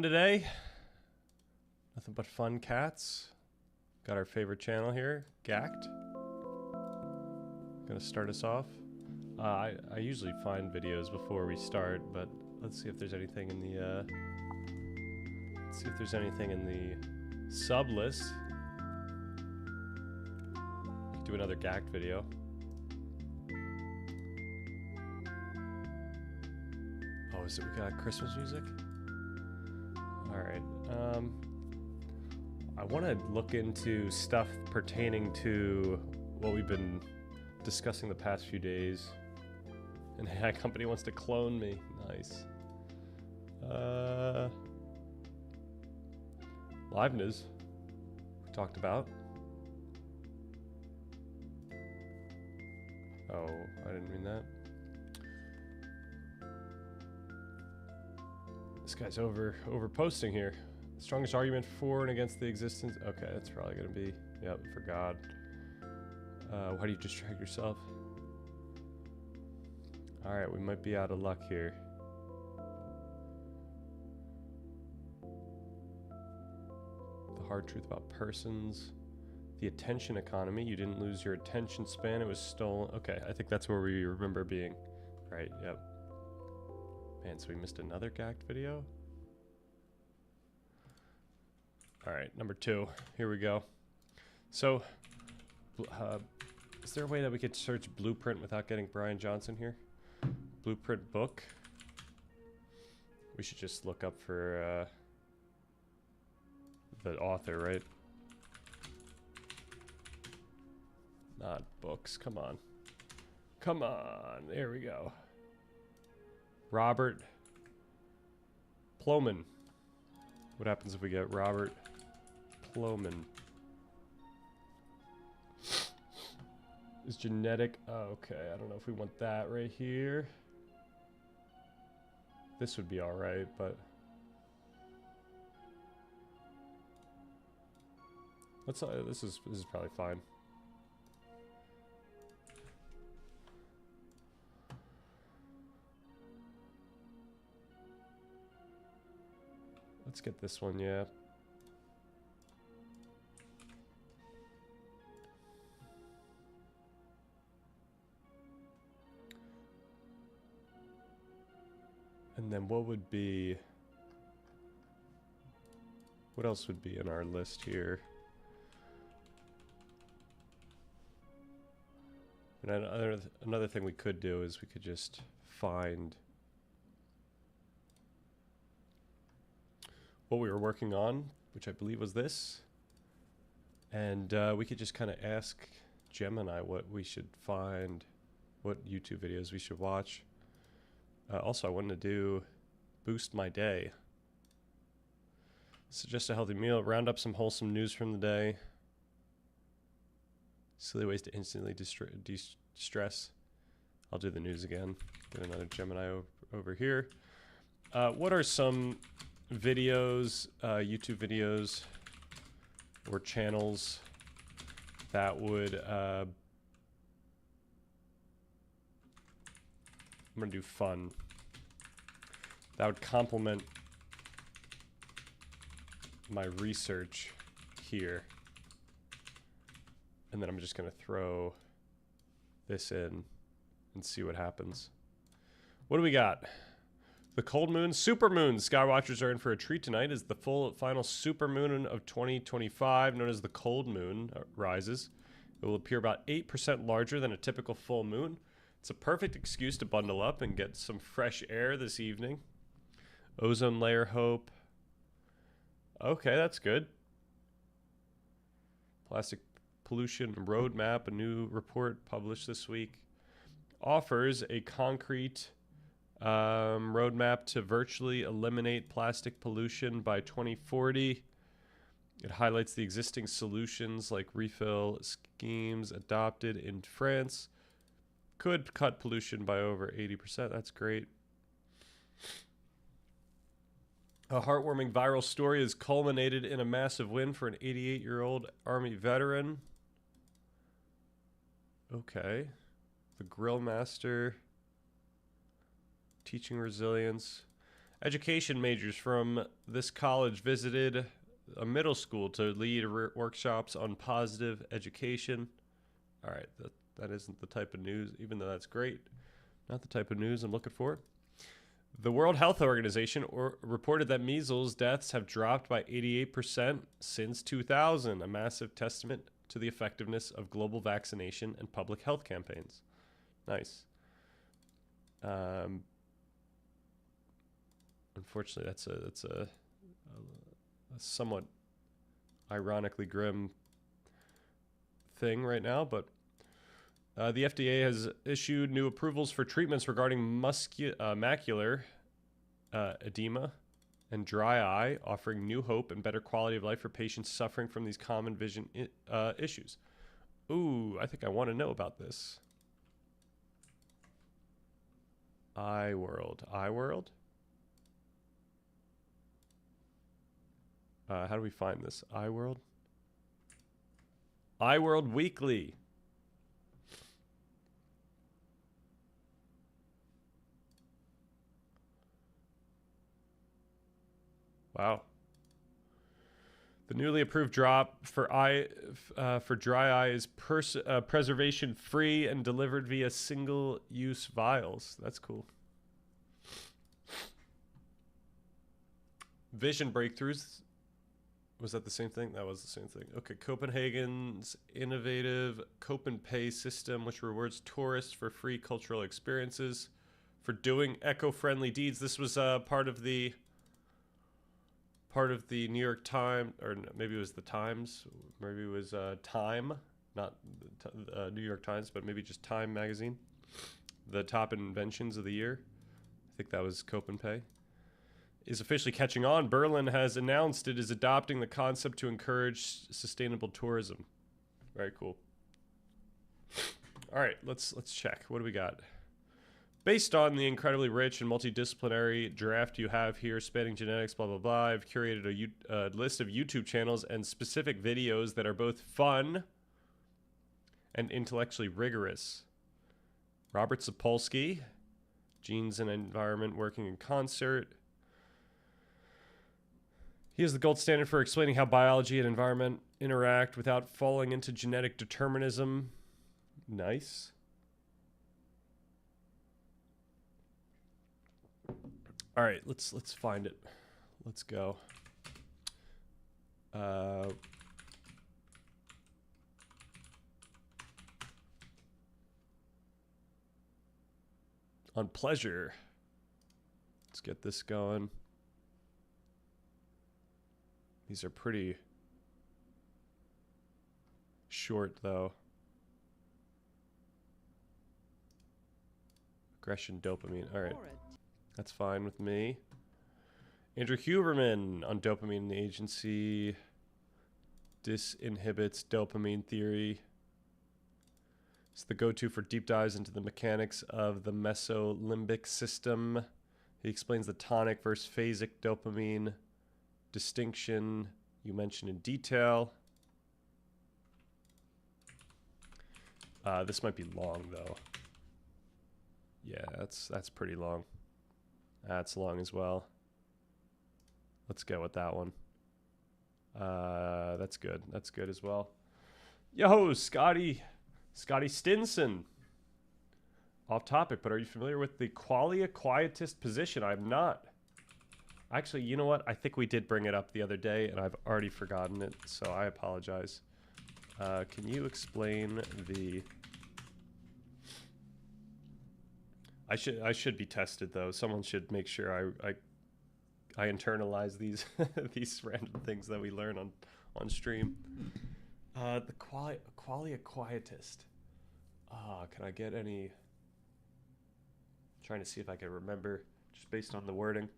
Today, nothing but fun cats. Got our favorite channel here, Gacked. Gonna start us off. I usually find videos before we start, but let's see if there's anything in the sub list. Do another Gacked video. Oh, is it we got Christmas music? Alright, I want to look into stuff pertaining to what we've been discussing the past few days. And AI company wants to clone me. Nice. Liveness, we talked about. Oh, I didn't mean that. This guy's over posting here. The strongest argument for and against the existence. Okay, that's probably gonna be. Yep, for God. Why do you distract yourself? All right, we might be out of luck here. The hard truth about persons. The attention economy. You didn't lose your attention span. It was stolen. Okay, I think that's where we remember being. Right. Yep. Man, so we missed another Gacked video? Alright, number 2. Here we go. So, is there a way that we could search Blueprint without getting Brian Johnson here? Blueprint book? We should just look up for the author, right? Not books, come on. Come on, there we go. Robert Plomin. What happens if we get Robert Plomin? Is genetic... Oh, okay, I don't know if we want that right here. This would be alright, but... Let's, this is probably fine. Let's get this one, yeah. And then what would be... What else would be in our list here? And another thing we could do is we could just find... what we were working on, which I believe was this. And we could just kind of ask Gemini what we should find, what YouTube videos we should watch. Also, I wanted to do Boost My Day. Suggest a healthy meal, round up some wholesome news from the day. Silly ways to instantly de-stress. I'll do the news again. Get another Gemini over here. What are some videos, YouTube videos or channels that would I'm gonna do fun, that would complement my research here, and then I'm just gonna throw this in and see what happens. What do we got? The cold moon, supermoon. Skywatchers are in for a treat tonight as the final supermoon of 2025, known as the cold moon, rises. It will appear about 8% larger than a typical full moon. It's a perfect excuse to bundle up and get some fresh air this evening. Ozone layer hope. Okay, that's good. Plastic pollution roadmap, a new report published this week, offers a concrete roadmap to virtually eliminate plastic pollution by 2040. It highlights the existing solutions like refill schemes adopted in France. Could cut pollution by over 80%. That's great. A heartwarming viral story has culminated in a massive win for an 88-year-old Army veteran. Okay. The Grill Master. Teaching resilience. Education majors from this college visited a middle school to lead workshops on positive education. All right, that isn't the type of news, even though that's great. Not the type of news I'm looking for. The World Health Organization reported that measles deaths have dropped by 88% since 2000, a massive testament to the effectiveness of global vaccination and public health campaigns. Nice. Unfortunately, that's a somewhat ironically grim thing right now, but the FDA has issued new approvals for treatments regarding macular edema and dry eye, offering new hope and better quality of life for patients suffering from these common vision issues. Ooh, I think I want to know about this. iWorld. iWorld? How do we find this? iWorld? iWorld Weekly. Wow. The newly approved drop for dry eye is preservation free and delivered via single-use vials. That's cool. Vision breakthroughs. Was that the same thing? That was the same thing. Okay, Copenhagen's innovative CopenPay system, which rewards tourists for free cultural experiences for doing eco-friendly deeds. This was part of the New York Times, or maybe it was the Times, maybe it was Time, not New York Times, but maybe just Time magazine. The top inventions of the year. I think that was CopenPay. Is officially catching on. Berlin has announced it is adopting the concept to encourage sustainable tourism. Very cool. All right, let's check. What do we got? Based on the incredibly rich and multidisciplinary draft you have here, spanning genetics, blah, blah, blah, I've curated a list of YouTube channels and specific videos that are both fun and intellectually rigorous. Robert Sapolsky, Genes and Environment Working in Concert. He is the gold standard for explaining how biology and environment interact without falling into genetic determinism. Nice. All right, let's find it. Let's go. On pleasure. Let's get this going. These are pretty short, though. Aggression, dopamine. All right. That's fine with me. Andrew Huberman on dopamine agency. Disinhibits dopamine theory. It's the go-to for deep dives into the mechanics of the mesolimbic system. He explains the tonic versus phasic dopamine distinction you mentioned in detail. This might be long, though. Yeah, that's pretty long. That's long as well. Let's go with that one. That's good. That's good as well. Yo, Scotty Stinson. Off topic, but are you familiar with the qualia quietist position? I'm not. Actually, you know what? I think we did bring it up the other day, and I've already forgotten it, so I apologize. Can you explain the... I should be tested, though. Someone should make sure I internalize these these random things that we learn on stream. The qualia quietist. Can I get any... I'm trying to see if I can remember, just based on the wording.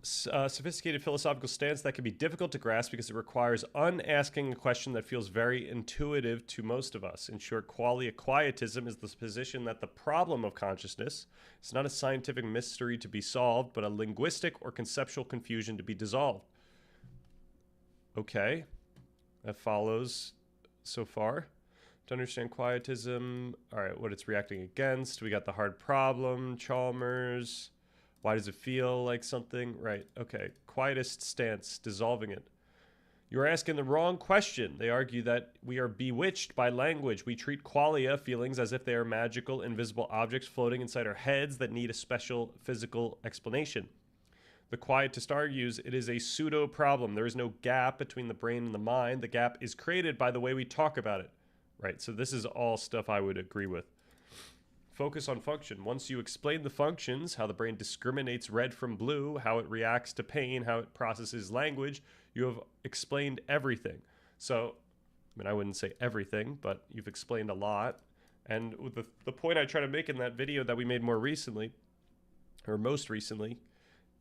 Sophisticated philosophical stance that can be difficult to grasp because it requires unasking a question that feels very intuitive to most of us. In short, qualia quietism is the position that the problem of consciousness is not a scientific mystery to be solved, but a linguistic or conceptual confusion to be dissolved. Okay, that follows so far. To understand quietism, all right, what it's reacting against. We got the hard problem, Chalmers. Why does it feel like something? Right. Okay. Quietist stance, dissolving it. You're asking the wrong question. They argue that we are bewitched by language. We treat qualia feelings as if they are magical, invisible objects floating inside our heads that need a special physical explanation. The quietist argues it is a pseudo problem. There is no gap between the brain and the mind. The gap is created by the way we talk about it. Right. So this is all stuff I would agree with. Focus on function. Once you explain the functions, how the brain discriminates red from blue, how it reacts to pain, how it processes language, you have explained everything. So, I mean, I wouldn't say everything, but you've explained a lot. And the point I try to make in that video that we made more recently, or most recently,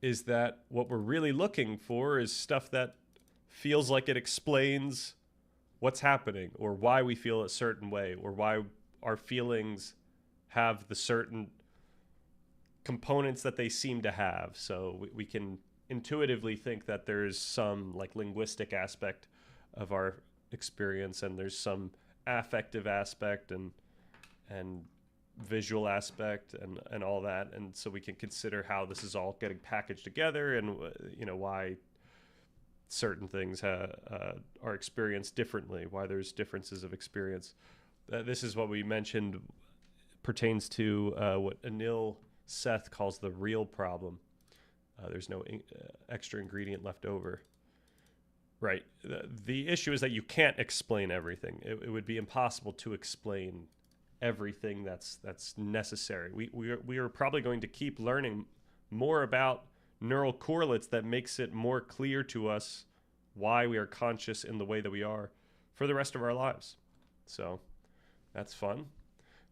is that what we're really looking for is stuff that feels like it explains what's happening, or why we feel a certain way, or why our feelings have the certain components that they seem to have. So we can intuitively think that there's some like linguistic aspect of our experience, and there's some affective aspect and visual aspect and all that. And so we can consider how this is all getting packaged together, and why certain things are experienced differently, why there's differences of experience. This is what we mentioned pertains to what Anil Seth calls the real problem. There's no extra ingredient left over. Right. The issue is that you can't explain everything. It would be impossible to explain everything that's necessary. We are probably going to keep learning more about neural correlates that makes it more clear to us why we are conscious in the way that we are for the rest of our lives. So that's fun.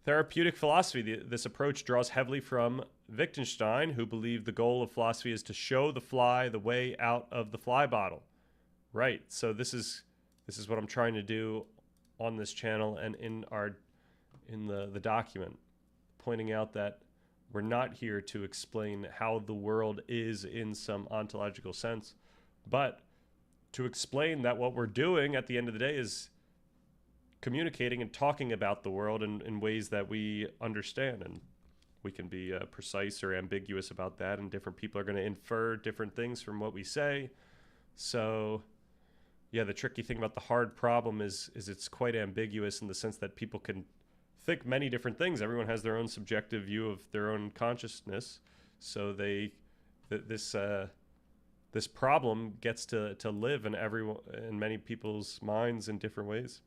Therapeutic philosophy. This approach draws heavily from Wittgenstein, who believed the goal of philosophy is to show the fly the way out of the fly bottle. Right. So this is what I'm trying to do on this channel and in the document, pointing out that we're not here to explain how the world is in some ontological sense, but to explain that what we're doing at the end of the day is communicating and talking about the world in ways that we understand. And we can be precise or ambiguous about that, and different people are going to infer different things from what we say. So yeah, the tricky thing about the hard problem is it's quite ambiguous in the sense that people can think many different things. Everyone has their own subjective view of their own consciousness. So this problem gets to live in many people's minds in different ways.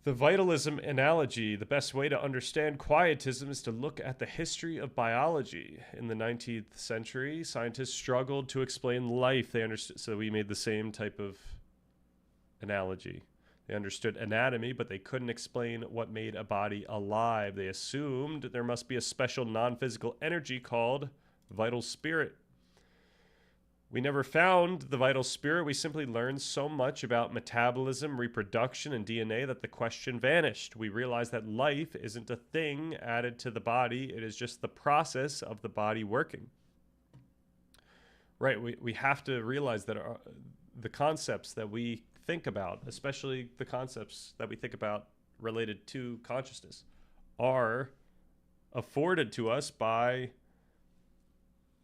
The vitalism analogy. The best way to understand quietism is to look at the history of biology. In the 19th century, scientists struggled to explain life. They understood, so we made the same type of analogy. They understood anatomy, but they couldn't explain what made a body alive. They assumed there must be a special non-physical energy called vital spirit. We never found the vital spirit. We simply learned so much about metabolism, reproduction, and DNA that the question vanished. We realized that life isn't a thing added to the body. It is just the process of the body working. Right, we have to realize that the concepts that we think about, especially the concepts that we think about related to consciousness, are afforded to us by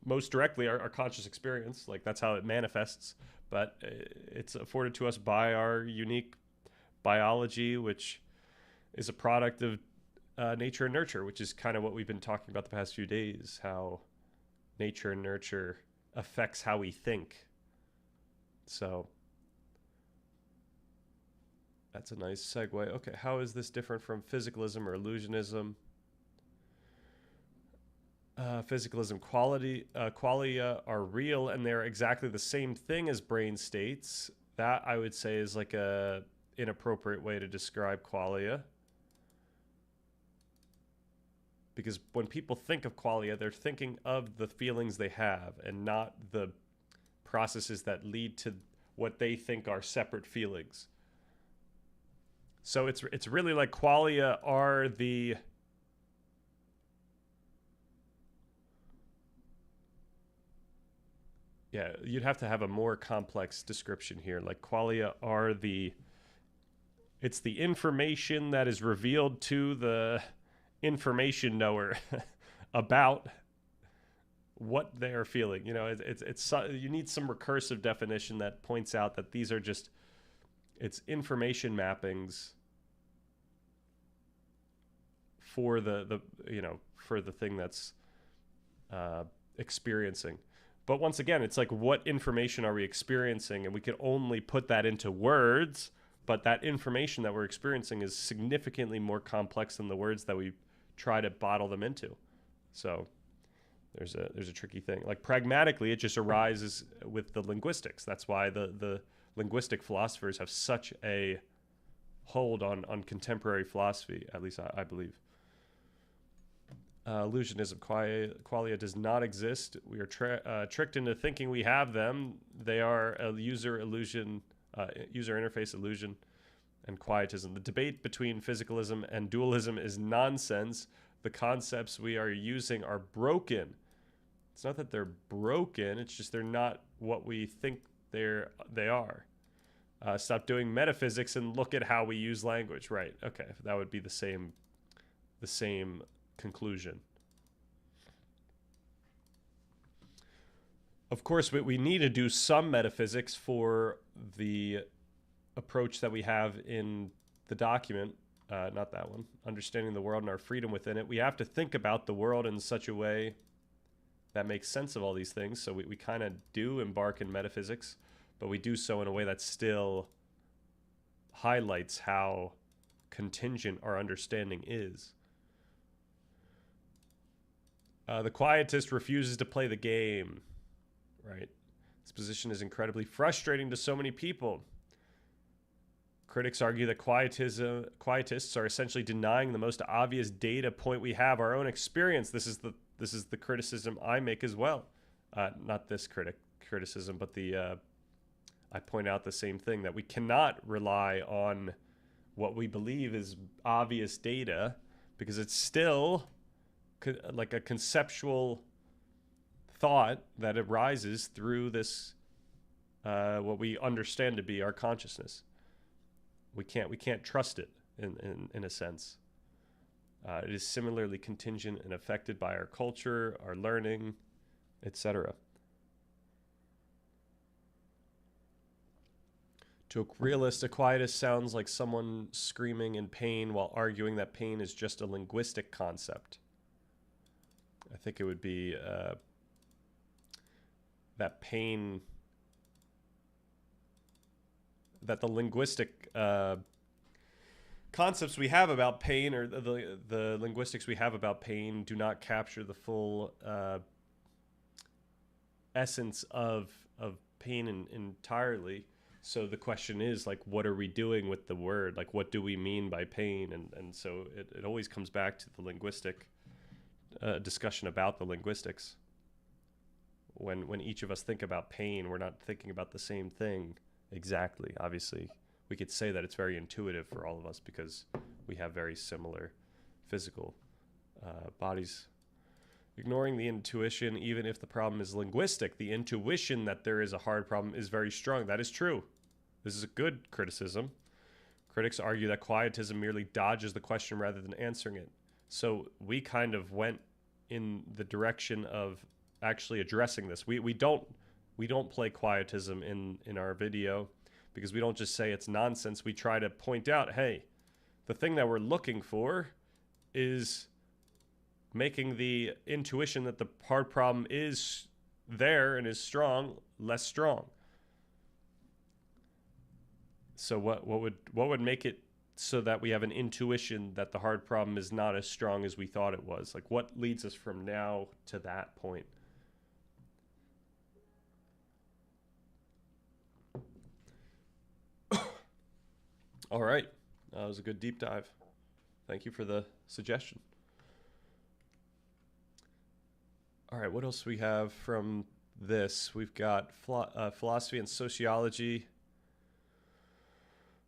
most directly our conscious experience. Like, that's how it manifests, but it's afforded to us by our unique biology, which is a product of nature and nurture, which is kind of what we've been talking about the past few days, how nature and nurture affects how we think. So that's a nice segue. Okay, how is this different from physicalism or illusionism? Physicalism, qualia are real, and they're exactly the same thing as brain states. That, I would say, is like a inappropriate way to describe qualia. Because when people think of qualia, they're thinking of the feelings they have and not the processes that lead to what they think are separate feelings. So it's really like qualia are the... Yeah, you'd have to have a more complex description here. Like, qualia are it's the information that is revealed to the information knower about what they are feeling. You know, it's you need some recursive definition that points out that these are just, it's information mappings for the you know, for the thing that's experiencing. But once again, it's like, what information are we experiencing? And we can only put that into words, but that information that we're experiencing is significantly more complex than the words that we try to bottle them into. So there's a tricky thing. Like, pragmatically, it just arises with the linguistics. That's why the linguistic philosophers have such a hold on contemporary philosophy, at least I believe. Illusionism. Qualia does not exist. We are tricked into thinking we have them. They are a user illusion, user interface illusion, and quietism. The debate between physicalism and dualism is nonsense. The concepts we are using are broken. It's not that they're broken, it's just they're not what we think they are. Stop doing metaphysics and look at how we use language. Right, okay, that would be the same conclusion. Of course, we need to do some metaphysics for the approach that we have in the document, not that one, understanding the world and our freedom within it. We have to think about the world in such a way that makes sense of all these things. So we kind of do embark in metaphysics, but we do so in a way that still highlights how contingent our understanding is. The quietist refuses to play the game, right? This position is incredibly frustrating to so many people. Critics argue that quietists are essentially denying the most obvious data point we have, our own experience. This is the criticism I make as well. Not this criticism, but I point out the same thing, that we cannot rely on what we believe is obvious data, because it's still like a conceptual thought that arises through this, what we understand to be our consciousness. We can't trust it in a sense. It is similarly contingent and affected by our culture, our learning, etc. To a realist, a quietist sounds like someone screaming in pain while arguing that pain is just a linguistic concept. I think it would be that pain, that the linguistic concepts we have about pain, or the linguistics we have about pain, do not capture the full essence of pain entirely. So the question is, like, what are we doing with the word? Like, what do we mean by pain? And so it always comes back to the linguistic discussion about the linguistics. When each of us think about pain, we're not thinking about the same thing exactly. Obviously, we could say that it's very intuitive for all of us because we have very similar physical bodies. Ignoring the intuition, even if the problem is linguistic, the intuition that there is a hard problem is very strong. That is true. This is a good criticism. Critics argue that quietism merely dodges the question rather than answering it. So we kind of went in the direction of actually addressing this. We don't play quietism in our video, because we don't just say it's nonsense. We try to point out, hey, the thing that we're looking for is making the intuition that the hard problem is there and is strong less strong. So what would make it so that we have an intuition that the hard problem is not as strong as we thought it was? Like, what leads us from now to that point? All right. That was a good deep dive. Thank you for the suggestion. All right, what else we have from this? We've got philosophy and sociology.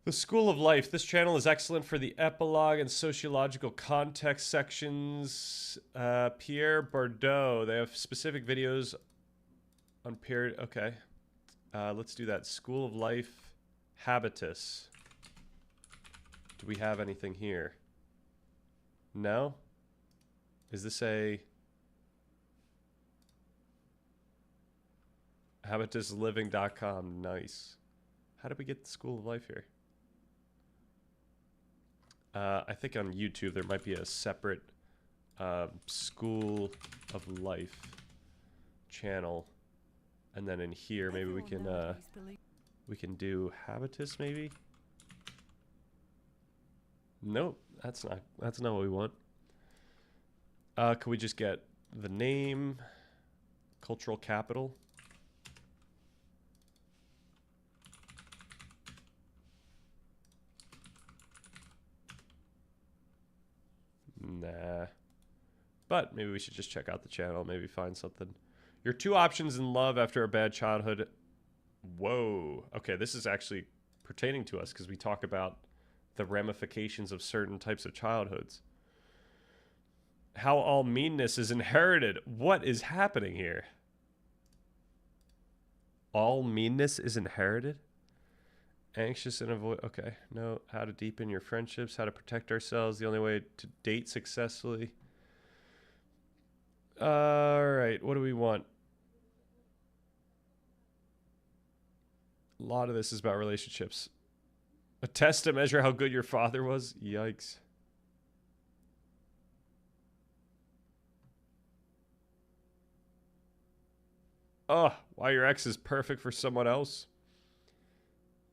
The School of Life. This channel is excellent for the epilogue and sociological context sections. Pierre Bardot. They have specific videos on period. Okay. Let's do that. School of Life Habitus. Do we have anything here? No? Is this a... Habitusliving.com. Nice. How did we get the School of Life here? I think on YouTube there might be a separate School of Life channel, and then in here maybe we can do Habitus maybe. Nope, that's not what we want. Can we just get the name, cultural capital? Nah. But maybe we should just check out the channel, maybe find something. Your 2 options in love after a bad childhood. Whoa. Okay, this is actually pertaining to us because we talk about the ramifications of certain types of childhoods. How all meanness is inherited. What is happening here? All meanness is inherited? Anxious and avoid. Okay, no. How to deepen your friendships, how to protect ourselves, the only way to date successfully. All right, what do we want? A lot of this is about relationships. A test to measure how good your father was? Yikes. Oh, why your ex is perfect for someone else?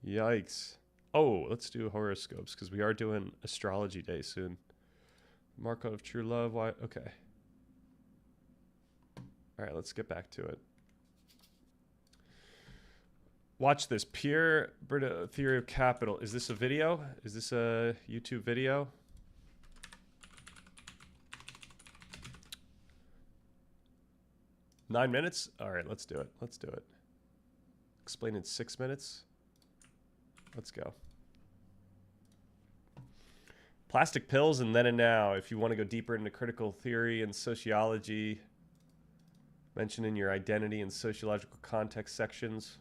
Yikes. Oh, let's do horoscopes because we are doing astrology day soon. Mark of true love. Why? Okay. All right, let's get back to it. Watch this. Pure Theory of Capital. Is this a video? Is this a YouTube video? Nine minutes? All right, let's do it. Let's do it. Explain in 6 minutes. Let's go. Plastic pills and then and now. If you want to go deeper into critical theory and sociology, mention in your identity and sociological context sections.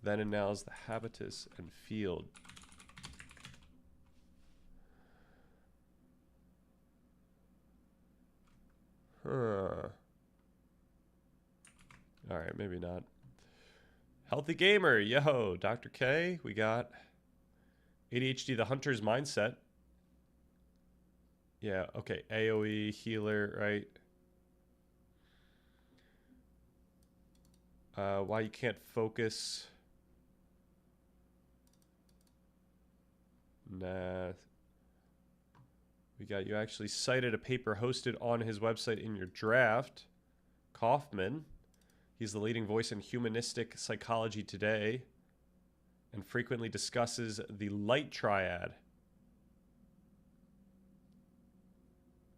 Then and now is the habitus and field. Huh. All right, maybe not. Healthy Gamer, yo, Dr. K. We got ADHD, the Hunter's Mindset. Yeah, okay, AoE, healer, right? Why you can't focus. Nah. We got you actually cited a paper hosted on his website in your draft. Kaufman. He's the leading voice in humanistic psychology today and frequently discusses the light triad.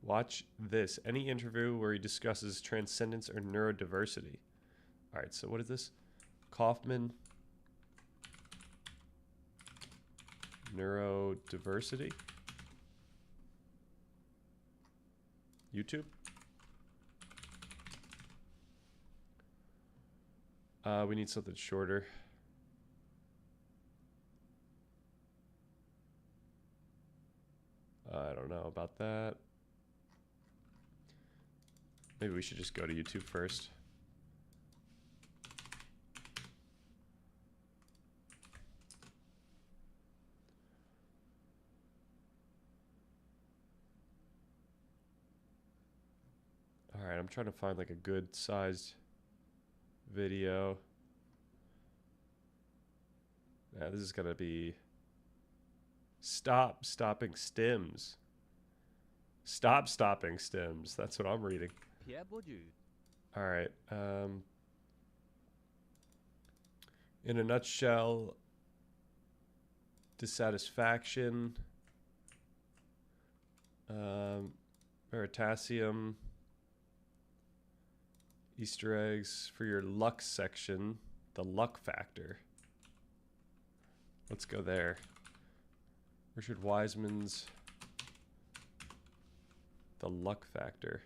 Watch this. Any interview where he discusses transcendence or neurodiversity. All right, so what is this? Kaufman. Neurodiversity. YouTube. We need something shorter. I don't know about that. Maybe we should just go to YouTube first. All right, I'm trying to find like a good sized video. Yeah, this is gonna be stopping stims. Stopping stims. That's what I'm reading. Pierre Bourdieu. All right. In a nutshell, dissatisfaction, Veritasium, Easter eggs for your luck section, the luck factor. Let's go there. Richard Wiseman's the luck factor.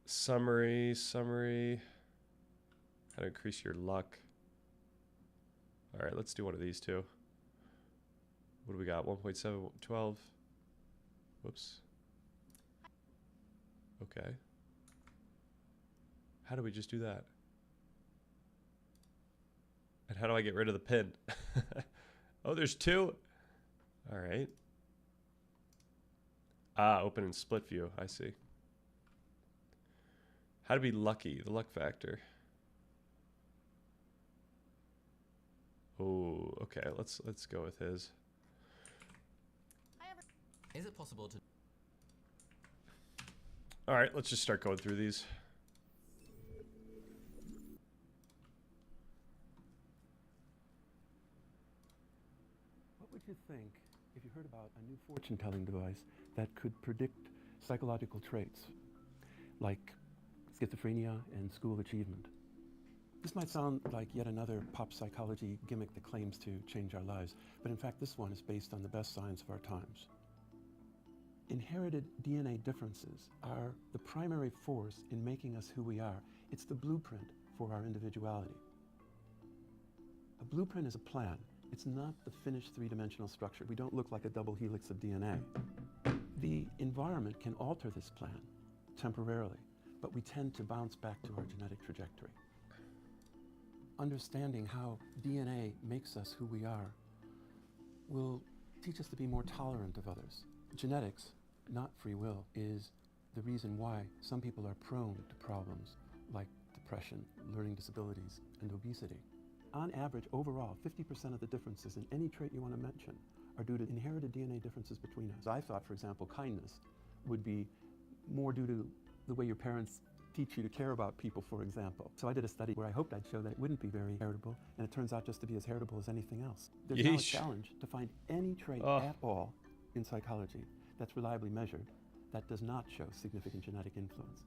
Summary. How to increase your luck. All right, let's do one of these two. What do we got? 1.712. Whoops. Okay. How do we just do that? And how do I get rid of the pin? Oh, there's two. All right. Ah, open in split view. I see. How to be lucky, the luck factor. Oh, okay. Let's go with his. Is it possible to... All right, let's just start going through these. What would you think if you heard about a new fortune-telling device that could predict psychological traits like schizophrenia and school achievement? This might sound like yet another pop psychology gimmick that claims to change our lives, but in fact this one is based on the best science of our times. Inherited DNA differences are the primary force in making us who we are. It's the blueprint for our individuality. A blueprint is a plan. It's not the finished three-dimensional structure. We don't look like a double helix of DNA. The environment can alter this plan temporarily, but we tend to bounce back to our genetic trajectory. Understanding how DNA makes us who we are will teach us to be more tolerant of others. Genetics, not free will, is the reason why some people are prone to problems like depression, learning disabilities, and obesity. On average, overall, 50% of the differences in any trait you want to mention are due to inherited DNA differences between us. I thought, for example, kindness would be more due to the way your parents teach you to care about people, for example. So I did a study where I hoped I'd show that it wouldn't be very heritable, and it turns out just to be as heritable as anything else. There's now a challenge to find any trait at all in psychology that's reliably measured that does not show significant genetic influence.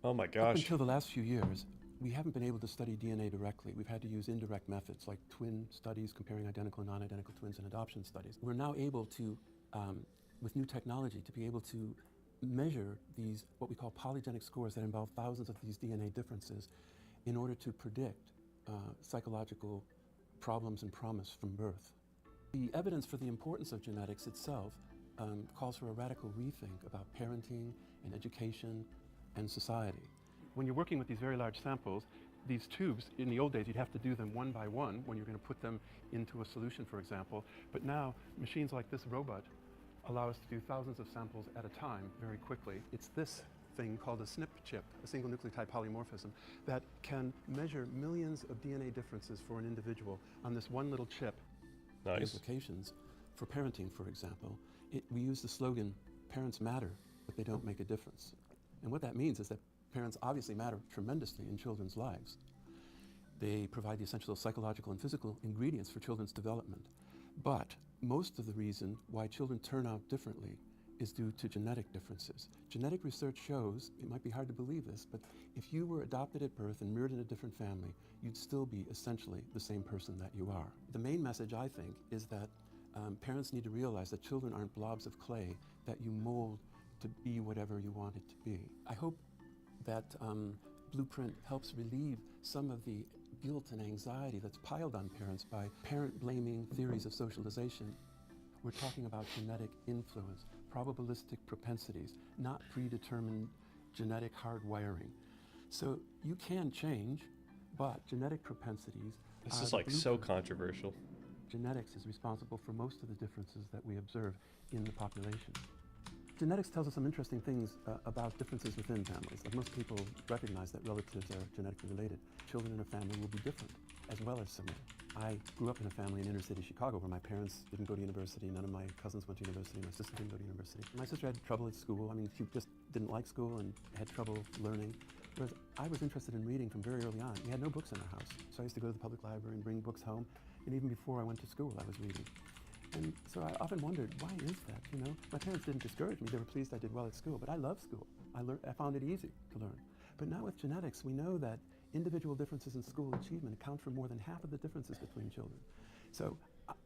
Oh my Up gosh. until the last few years, we haven't been able to study DNA directly. We've had to use indirect methods like twin studies, comparing identical and non-identical twins, and adoption studies. We're now able to, with new technology, to be able to measure these, what we call polygenic scores that involve thousands of these DNA differences in order to predict psychological problems and promise from birth. The evidence for the importance of genetics itself calls for a radical rethink about parenting and education and society. When you're working with these very large samples, these tubes, in the old days, you'd have to do them one by one when you're going to put them into a solution, for example. But now, machines like this robot allow us to do thousands of samples at a time very quickly. It's this thing called a SNP chip, a single nucleotide polymorphism, that can measure millions of DNA differences for an individual on this one little chip. Nice. Implications for parenting, for example, we use the slogan, "Parents matter, but they don't make a difference." And what that means is that parents obviously matter tremendously in children's lives. They provide the essential psychological and physical ingredients for children's development. But most of the reason why children turn out differently is due to genetic differences. Genetic research shows, it might be hard to believe this, but if you were adopted at birth and reared in a different family, you'd still be essentially the same person that you are. The main message, I think, is that parents need to realize that children aren't blobs of clay that you mold to be whatever you want it to be. I hope that Blueprint helps relieve some of the guilt and anxiety that's piled on parents by parent-blaming theories of socialization. We're talking about genetic influence, probabilistic propensities, not predetermined genetic hardwiring. So you can change, but genetic propensities This are is the like so blueprint. controversial. Genetics is responsible for most of the differences that we observe in the population. Genetics tells us some interesting things about differences within families. Like most people recognize that relatives are genetically related. Children in a family will be different as well as similar. I grew up in a family in inner city Chicago where my parents didn't go to university, none of my cousins went to university, my sister didn't go to university. My sister had trouble at school. I mean, she just didn't like school and had trouble learning. Whereas I was interested in reading from very early on. We had no books in our house. So I used to go to the public library and bring books home. And even before I went to school, I was reading. And so I often wondered, why is that, you know? My parents didn't discourage me. They were pleased I did well at school, but I loved school. I found it easy to learn. But now with genetics, we know that individual differences in school achievement account for more than half of the differences between children. So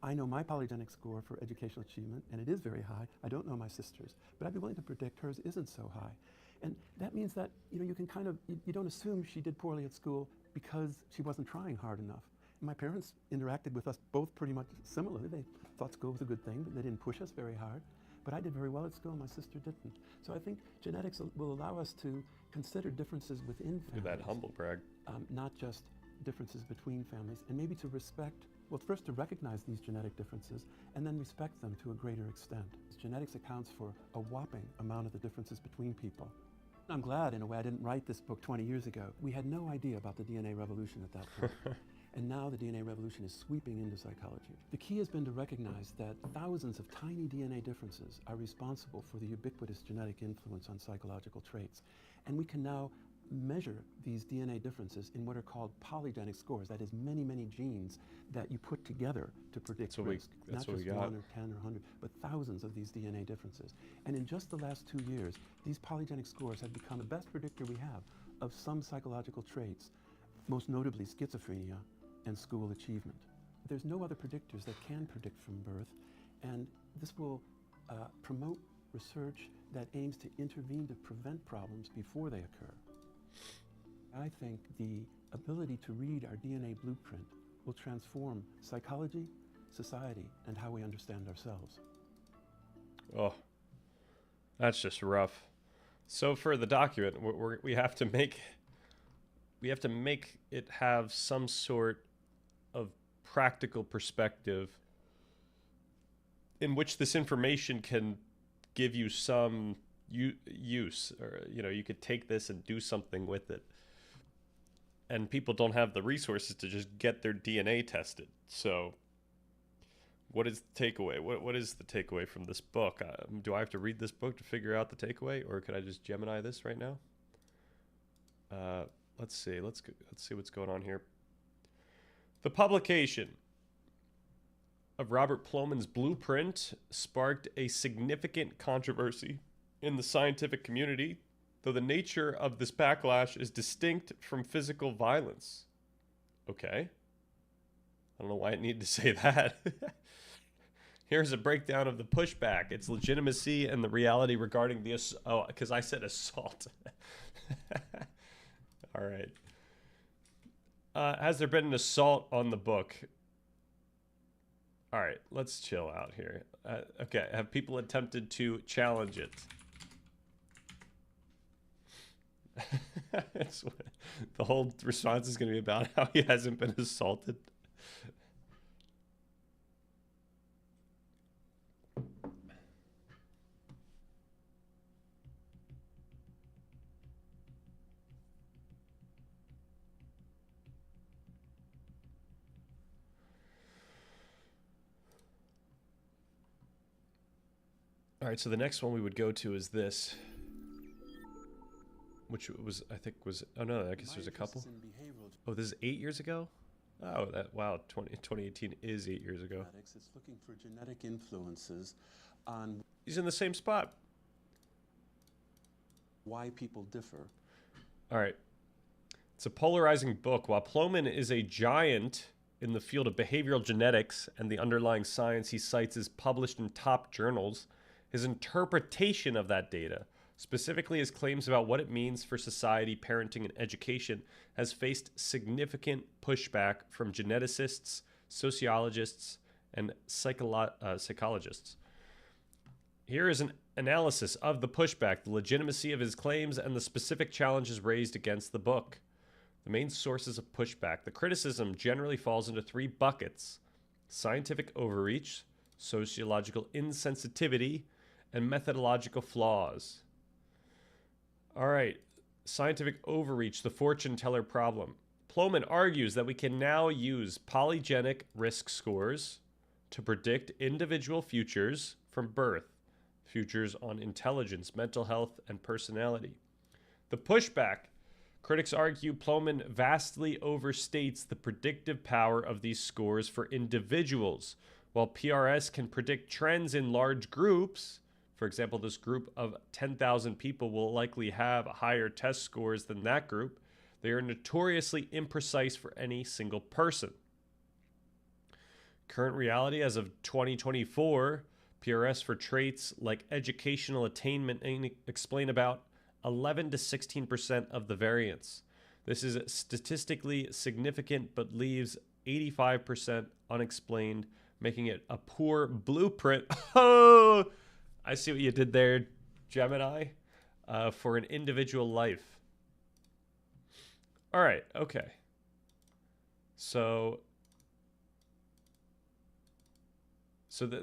I know my polygenic score for educational achievement, and it is very high. I don't know my sister's, but I'd be willing to predict hers isn't so high. And that means that, you know, you can kind of, you don't assume she did poorly at school because she wasn't trying hard enough. My parents interacted with us both pretty much similarly. thought school was a good thing, but they didn't push us very hard. But I did very well at school, my sister didn't. So I think genetics will allow us to consider differences within families. Look at that humble brag. Not just differences between families, and maybe to respect, well, first to recognize these genetic differences, and then respect them to a greater extent. Genetics accounts for a whopping amount of the differences between people. I'm glad, in a way, I didn't write this book 20 years ago. We had no idea about the DNA revolution at that point. And now the DNA revolution is sweeping into psychology. The key has been to recognize that thousands of tiny DNA differences are responsible for the ubiquitous genetic influence on psychological traits. And we can now measure these DNA differences in what are called polygenic scores. That is, many, many genes that you put together to predict risk. Not just 1 or 10 or 100, but thousands of these DNA differences. And in just the last 2 years, these polygenic scores have become the best predictor we have of some psychological traits, most notably schizophrenia and school achievement. There's no other predictors that can predict from birth, and this will promote research that aims to intervene to prevent problems before they occur. I think the ability to read our DNA blueprint will transform psychology, society, and how we understand ourselves. Oh, that's just rough. So for the document, we have to make it have some sort of practical perspective in which this information can give you some use, or you could take this and do something with it. And people don't have the resources to just get their DNA tested. So what is the takeaway? What is the takeaway from this book? Do I have to read this book to figure out the takeaway, or could I just Gemini this right now? Let's see. Let's see what's going on here. The publication of Robert Plomin's blueprint sparked a significant controversy in the scientific community, though the nature of this backlash is distinct from physical violence. Okay. I don't know why it needed to say that. Here's a breakdown of the pushback, its legitimacy, and the reality regarding the because I said assault. All right. Has there been an assault on the book? All right, let's chill out here. Okay, have people attempted to challenge it? The whole response is going to be about how he hasn't been assaulted. All right, so the next one we would go to is this, which was, I think was, oh no, I guess there's a couple. Oh, this is 8 years ago? Oh, wow, 2018 is 8 years ago. It's looking for genetic influences on He's in the same spot. why people differ. All right. It's a polarizing book. While Plomin is a giant in the field of behavioral genetics and the underlying science he cites is published in top journals, his interpretation of that data, specifically his claims about what it means for society, parenting, and education, has faced significant pushback from geneticists, sociologists, and psychologists. Here is an analysis of the pushback, the legitimacy of his claims, and the specific challenges raised against the book. The main sources of pushback. The criticism generally falls into 3 buckets: scientific overreach, sociological insensitivity, and methodological flaws. All right, scientific overreach, the fortune teller problem. Plomin argues that we can now use polygenic risk scores to predict individual futures from birth, futures on intelligence, mental health, and personality. The pushback. Critics argue Plomin vastly overstates the predictive power of these scores for individuals. While PRS can predict trends in large groups, for example, this group of 10,000 people will likely have higher test scores than that group, they are notoriously imprecise for any single person. Current reality as of 2024, PRS for traits like educational attainment explain about 11 to 16% of the variance. This is statistically significant but leaves 85% unexplained making it a poor blueprint. Oh, I see what you did there, Gemini, for an individual life. All right, okay. So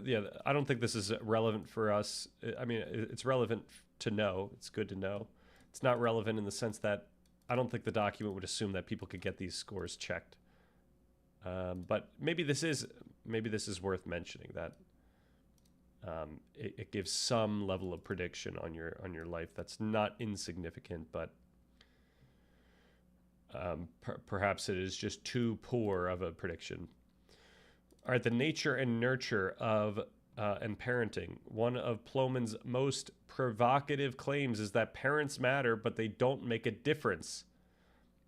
yeah, I don't think this is relevant for us. I mean, it's relevant to know. It's good to know. It's not relevant in the sense that I don't think the document would assume that people could get these scores checked. But maybe this is worth mentioning, that it gives some level of prediction on your life that's not insignificant, but perhaps it is just too poor of a prediction. All right, the nature and nurture of and parenting. One of Plomin's most provocative claims is that parents matter, but they don't make a difference.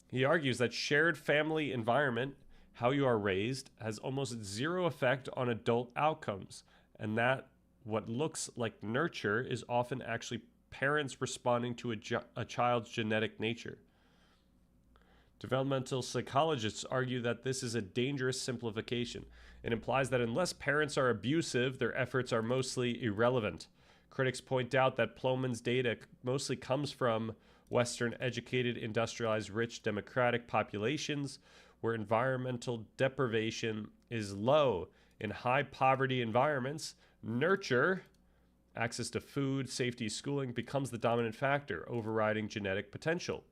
He argues that shared family environment, how you are raised, has almost zero effect on adult outcomes, and that what looks like nurture is often actually parents responding to a child's genetic nature. Developmental psychologists argue that this is a dangerous simplification. It implies that unless parents are abusive, their efforts are mostly irrelevant. Critics point out that Plomin's data mostly comes from Western educated, industrialized, rich, democratic populations where environmental deprivation is low. In high poverty environments, nurture, access to food, safety, schooling, becomes the dominant factor, overriding genetic potential.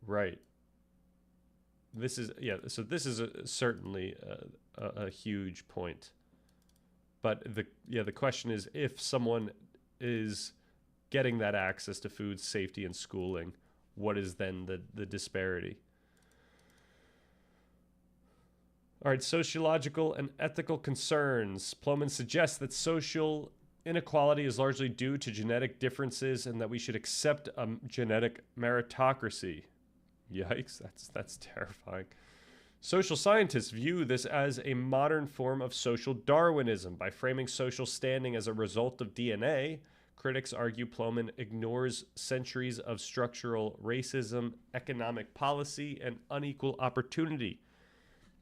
Right. This is certainly a huge point. But the question is, if someone is getting that access to food, safety, and schooling, what is then the disparity? All right, sociological and ethical concerns. Plomin suggests that social inequality is largely due to genetic differences and that we should accept a genetic meritocracy. Yikes, that's terrifying. Social scientists view this as a modern form of social Darwinism. By framing social standing as a result of DNA, critics argue Plomin ignores centuries of structural racism, economic policy, and unequal opportunity.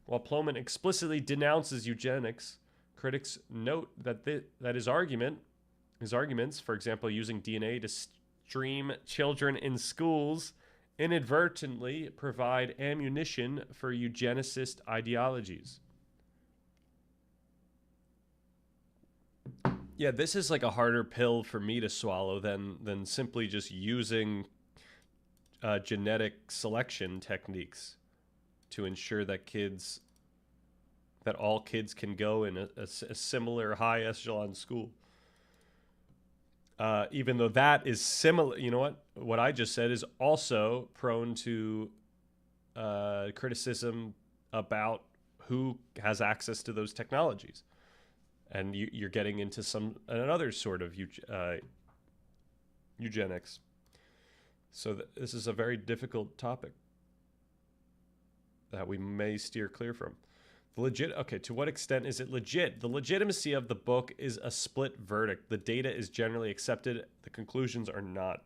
While Plomin explicitly denounces eugenics, critics note that his arguments, for example, using DNA to stream children in schools, inadvertently provide ammunition for eugenicist ideologies. Yeah, this is like a harder pill for me to swallow than simply just using genetic selection techniques to ensure that all kids can go in a similar high echelon school. Even though that is similar, you know what I just said is also prone to criticism about who has access to those technologies. And you're getting into another sort of eugenics. So this is a very difficult topic that we may steer clear from. To what extent is it legit? The legitimacy of the book is a split verdict. The data is generally accepted. The conclusions are not.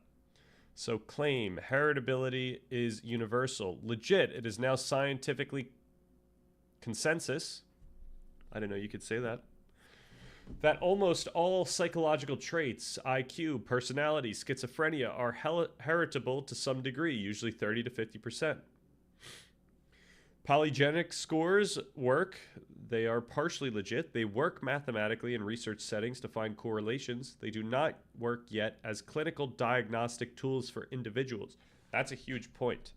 So claim, heritability is universal. Legit, it is now scientifically consensus. I didn't know you could say that. That almost all psychological traits, IQ, personality, schizophrenia, are heritable to some degree, usually 30 to 50%. Polygenic scores work. They are partially legit. They work mathematically in research settings to find correlations. They do not work yet as clinical diagnostic tools for individuals. That's a huge point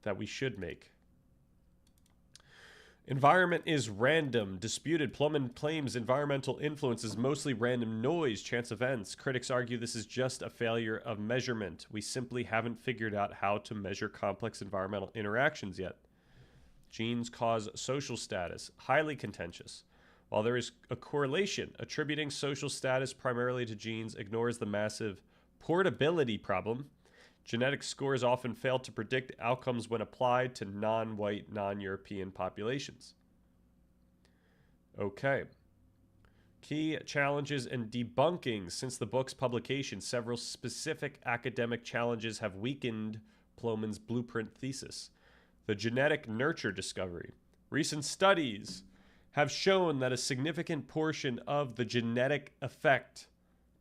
that we should make. Environment is random. Disputed. Plomin claims environmental influence is mostly random noise, chance events. Critics argue this is just a failure of measurement. We simply haven't figured out how to measure complex environmental interactions yet. Genes cause social status. Highly contentious. While there is a correlation, attributing social status primarily to genes ignores the massive portability problem. Genetic scores often fail to predict outcomes when applied to non-white, non-European populations. Okay. Key challenges and debunking. Since the book's publication, several specific academic challenges have weakened Plomin's blueprint thesis. The genetic nurture discovery. Recent studies have shown that a significant portion of the genetic effect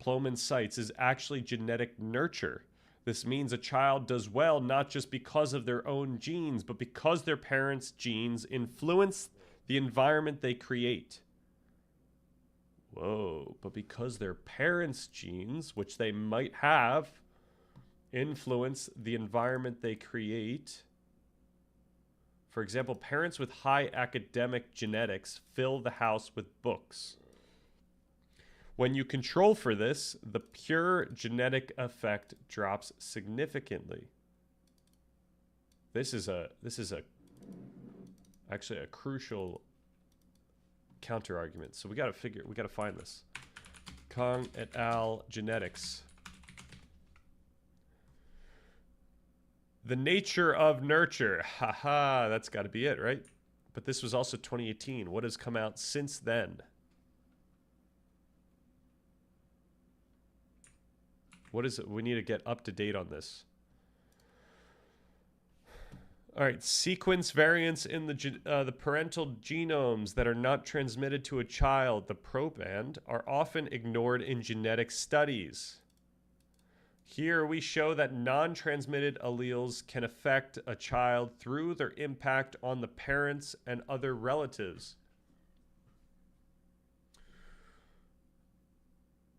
Plomin cites is actually genetic nurture. This means a child does well not just because of their own genes, but because their parents' genes influence the environment they create. Whoa, but because their parents' genes, which they might have, influence the environment they create. For example, parents with high academic genetics fill the house with books. When you control for this, the pure genetic effect drops significantly. This is actually a crucial counter argument. So we got to find this. Kong et al. Genetics. The nature of nurture. Haha, that's got to be it, right? But this was also 2018. What has come out since then? What is it? We need to get up to date on this. All right, sequence variants in the parental genomes that are not transmitted to a child, the proband, are often ignored in genetic studies. Here we show that non-transmitted alleles can affect a child through their impact on the parents and other relatives.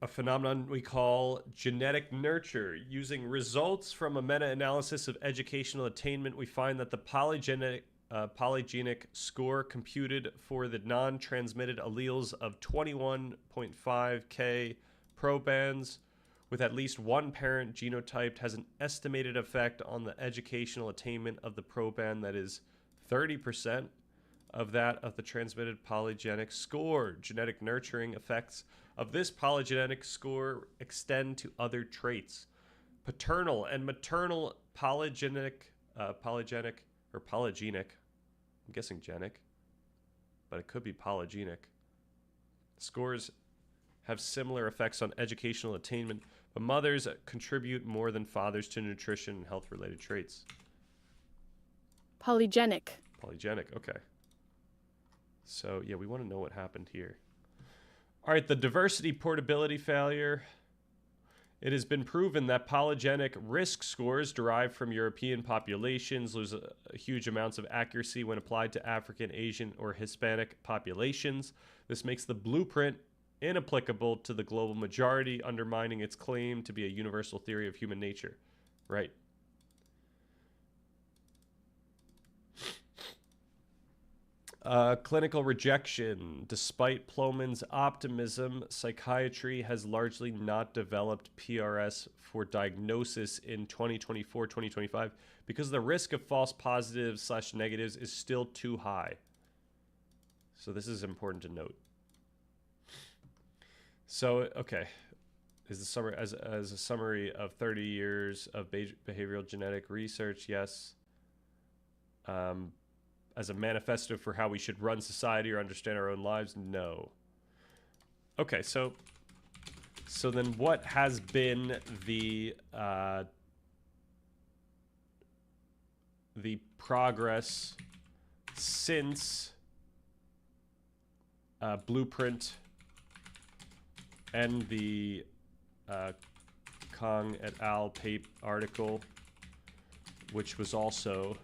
A phenomenon we call genetic nurture. Using results from a meta-analysis of educational attainment, we find that the polygenic score computed for the non-transmitted alleles of 21.5K probands with at least one parent genotyped has an estimated effect on the educational attainment of the proband that is 30% of that of the transmitted polygenic score. Genetic nurturing effects of this polygenic score extend to other traits. Paternal and maternal polygenic, I'm guessing genic, but it could be polygenic. Scores have similar effects on educational attainment, but mothers contribute more than fathers to nutrition and health-related traits. Polygenic. Polygenic, okay. So, yeah, we want to know what happened here. All right, the diversity portability failure. It has been proven that polygenic risk scores derived from European populations lose huge amounts of accuracy when applied to African, Asian, or Hispanic populations. This makes the blueprint inapplicable to the global majority, undermining its claim to be a universal theory of human nature. Right. Clinical rejection. Despite Plomin's optimism, psychiatry has largely not developed PRS for diagnosis in 2024-2025 because the risk of false positives/negatives is still too high. So this is important to note. So, okay. Is the summary as a summary of 30 years of behavioral genetic research? Yes. As a manifesto for how we should run society or understand our own lives? No. Okay, so then what has been the progress since Blueprint and the Kong et al. Article, which was also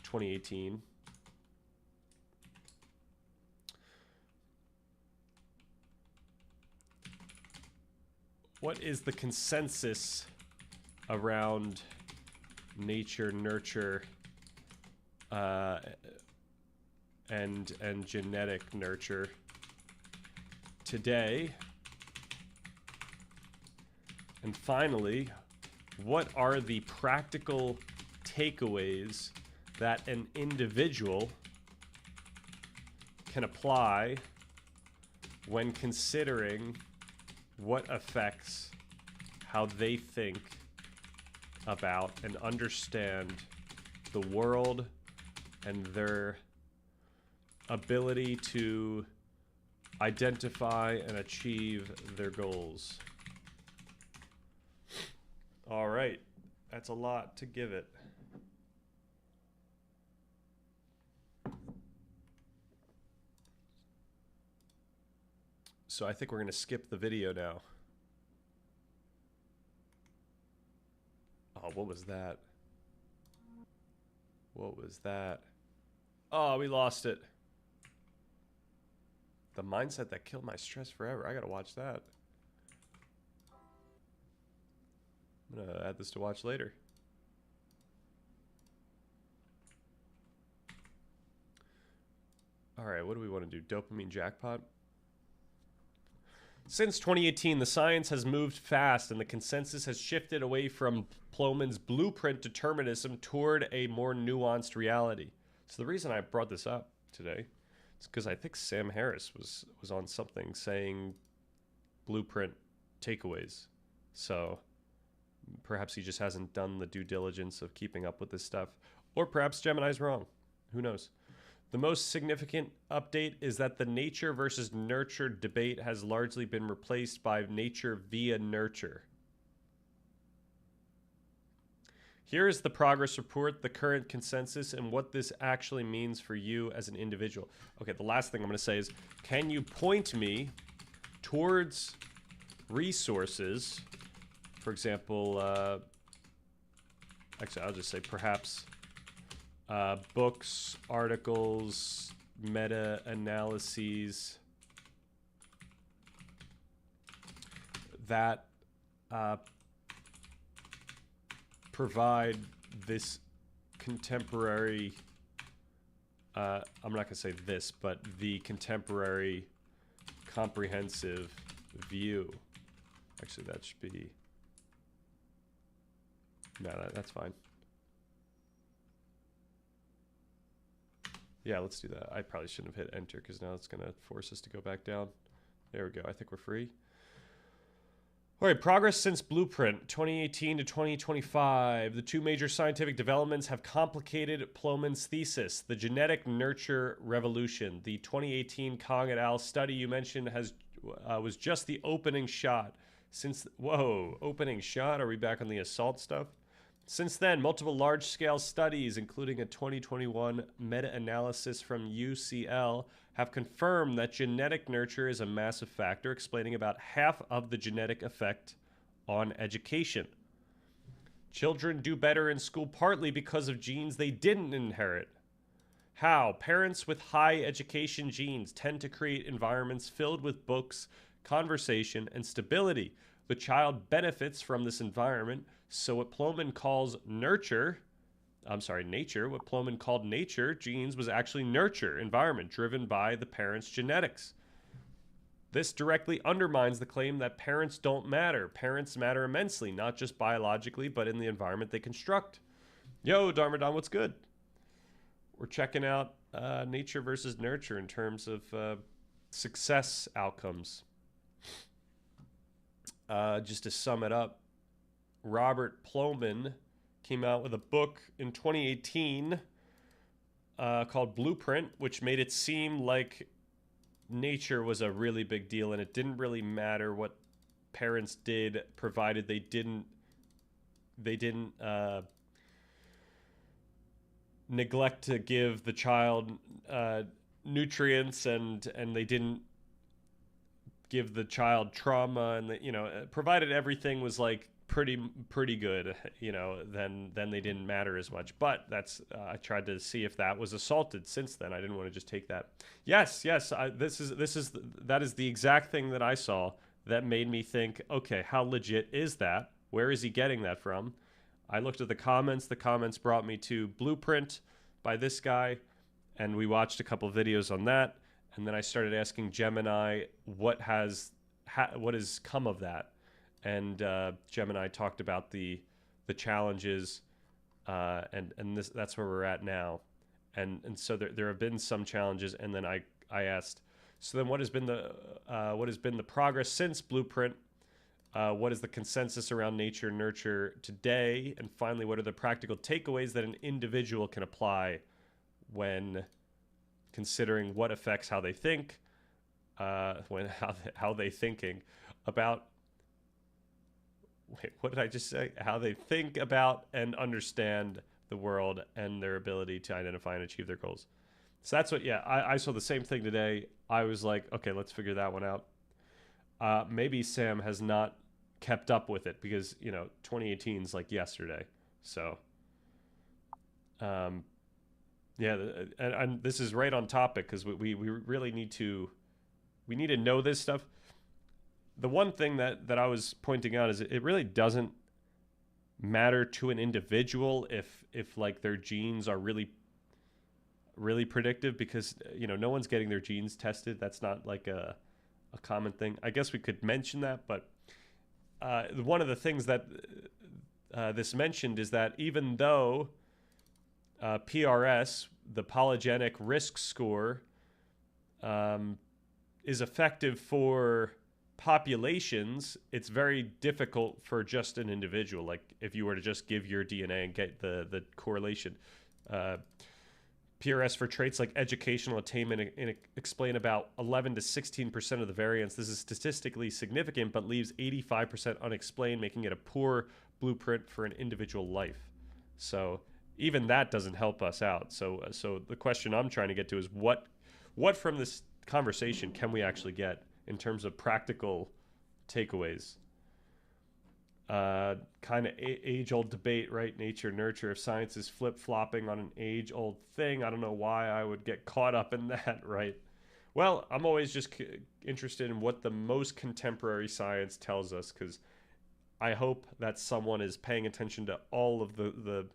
2018? What is the consensus around nature, nurture, and genetic nurture today? And finally, what are the practical takeaways that an individual can apply when considering what affects how they think about and understand the world and their ability to identify and achieve their goals? All right, that's a lot to give it. So I think we're going to skip the video now. Oh, what was that? What was that? Oh, we lost it. The Mindset That Killed My Stress Forever. I got to watch that. I'm going to add this to watch later. All right, what do we want to do? Dopamine jackpot? Since 2018, the science has moved fast and the consensus has shifted away from Plomin's blueprint determinism toward a more nuanced reality. So the reason I brought this up today is because I think Sam Harris was on something saying blueprint takeaways. So perhaps he just hasn't done the due diligence of keeping up with this stuff. Or perhaps Gemini's wrong. Who knows? The most significant update is that the nature versus nurture debate has largely been replaced by nature via nurture. Here is the progress report, the current consensus, and what this actually means for you as an individual. Okay, the last thing I'm going to say is, can you point me towards resources? For example, actually, I'll just say perhaps books, articles, meta-analyses that provide this contemporary, I'm not going to say this, but the contemporary comprehensive view. Actually, that should be, no, that's fine. Yeah, let's do that. I probably shouldn't have hit enter because now it's going to force us to go back down. There we go. I think we're free. All right, progress since Blueprint, 2018 to 2025. The two major scientific developments have complicated Plomin's thesis, the genetic nurture revolution. The 2018 Kong et al. Study you mentioned was just the opening shot. Opening shot? Are we back on the assault stuff? Since then, multiple large-scale studies, including a 2021 meta-analysis from UCL, have confirmed that genetic nurture is a massive factor, explaining about half of the genetic effect on education. Children do better in school partly because of genes they didn't inherit. How? Parents with high education genes tend to create environments filled with books, conversation, and stability. The child benefits from this environment, so what Plomin calls nature, what Plomin called nature genes was actually nurture, environment, driven by the parents' genetics. This directly undermines the claim that parents don't matter. Parents matter immensely, not just biologically, but in the environment they construct. Yo, Dharmadon, what's good? We're checking out nature versus nurture in terms of success outcomes. Just to sum it up, Robert Plomin came out with a book in 2018 called Blueprint, which made it seem like nature was a really big deal and it didn't really matter what parents did, provided they didn't neglect to give the child nutrients and they didn't give the child trauma, and provided everything was like pretty good, then they didn't matter as much. But that's I tried to see if that was assaulted since then. I didn't want to just take that. Yes, that is the exact thing that I saw that made me think, okay, how legit is that? Where is he getting that from? I looked at the comments. The comments brought me to Blueprint by this guy, and we watched a couple videos on that. And then I started asking Gemini what has come of that. And Gemini talked about the challenges, and that's where we're at now. And so there have been some challenges, and then I asked, so then what has been the progress since Blueprint? What is the consensus around nature nurture today? And finally, what are the practical takeaways that an individual can apply when considering what affects how they think, how they thinking about, what did I just say? How they think about and understand the world and their ability to identify and achieve their goals. So that's what, I saw the same thing today. I was like, okay, let's figure that one out. maybe Sam has not kept up with it because, 2018 is like yesterday. So, yeah, and this is right on topic because we really need to know this stuff. The one thing that I was pointing out is it really doesn't matter to an individual if like their genes are really predictive, because no one's getting their genes tested. That's not like a common thing. I guess we could mention that, but one of the things that this mentioned is that even though PRS, the polygenic risk score, is effective for populations, it's very difficult for just an individual. Like if you were to just give your DNA and get the correlation. PRS for traits like educational attainment and explain about 11 to 16% of the variance. This is statistically significant, but leaves 85% unexplained, making it a poor blueprint for an individual life. So even that doesn't help us out. So the question I'm trying to get to is what from this conversation can we actually get in terms of practical takeaways? Kind of age-old debate, right? Nature, nurture. If science is flip-flopping on an age-old thing, I don't know why I would get caught up in that, right? Well, I'm always just interested in what the most contemporary science tells us, because I hope that someone is paying attention to all of the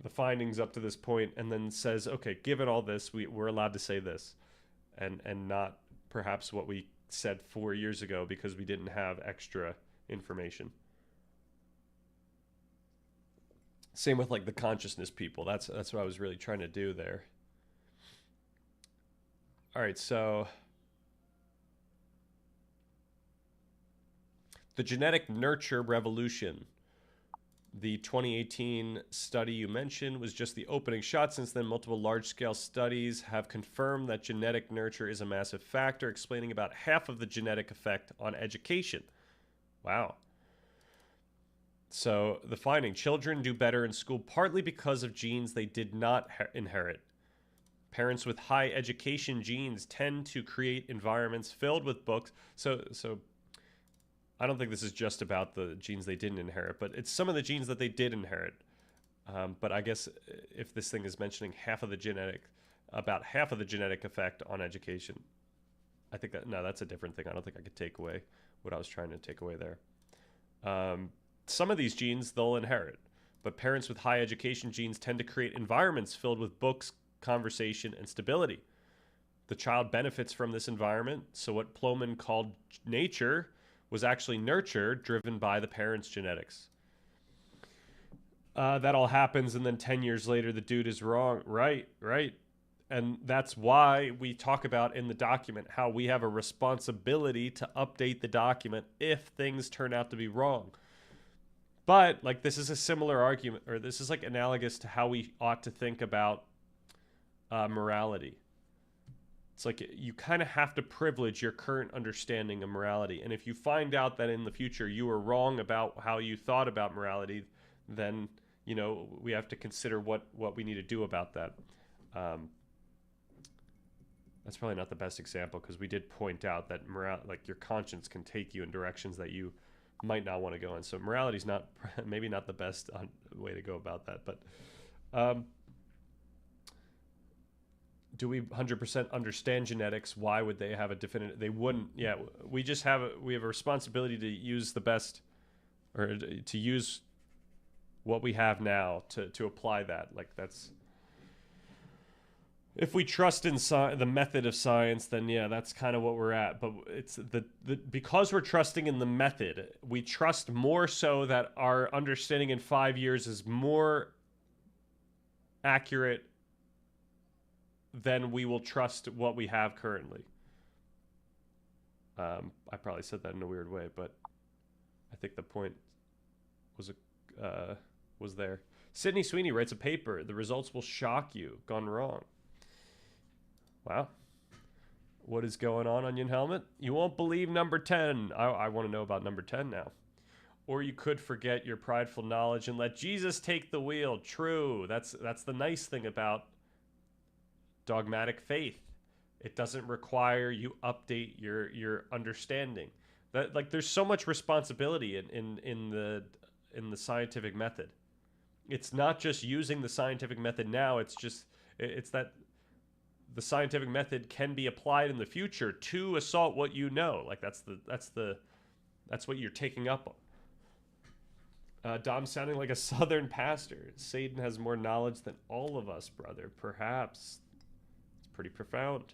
findings up to this point and then says, okay, given all this, we're allowed to say this, and not perhaps what we said 4 years ago because we didn't have extra information. Same with like the consciousness people. That's what I was really trying to do there. All right, so the genetic nurture revolution. The 2018 study you mentioned was just the opening shot. Since then, multiple large-scale studies have confirmed that genetic nurture is a massive factor, explaining about half of the genetic effect on education. Wow. So the finding, children do better in school partly because of genes they did not inherit. Parents with high education genes tend to create environments filled with books. So I don't think this is just about the genes they didn't inherit, but it's some of the genes that they did inherit. But I guess if this thing is mentioning about half of the genetic effect on education, I think that's a different thing. I don't think I could take away what I was trying to take away there. Some of these genes they'll inherit, but parents with high education genes tend to create environments filled with books, conversation, and stability. The child benefits from this environment, so what Plowman called nature was actually nurture, driven by the parents' genetics. That all happens, and then 10 years later, the dude is wrong. Right. And that's why we talk about in the document how we have a responsibility to update the document if things turn out to be wrong. But like this is a similar argument, or this is like analogous to how we ought to think about morality. It's like you kind of have to privilege your current understanding of morality. And if you find out that in the future you were wrong about how you thought about morality, then, we have to consider what we need to do about that. That's probably not the best example because we did point out that your conscience can take you in directions that you might not want to go in. So morality is maybe not the best way to go about that. But do we 100% understand genetics? Why would they have a definitive? They wouldn't. Yeah, we have a responsibility to use the best, or to use what we have now to apply that. Like that's. If we trust in the method of science, then yeah, that's kind of what we're at. But it's because we're trusting in the method, we trust more so that our understanding in 5 years is more accurate than we will trust what we have currently. I probably said that in a weird way, but I think the point was there. Sydney Sweeney writes a paper. The results will shock you. Gone wrong. Wow. What is going on, Onion Helmet? You won't believe number 10. I want to know about number 10 now. Or you could forget your prideful knowledge and let Jesus take the wheel. True. That's the nice thing about dogmatic faith. It doesn't require you update your understanding. That, like, there's so much responsibility in the scientific method. It's not just using the scientific method now. It's that the scientific method can be applied in the future to assault what you know. Like, that's what you're taking up on. Dom sounding like a southern pastor. Satan has more knowledge than all of us, brother. Perhaps. It's pretty profound.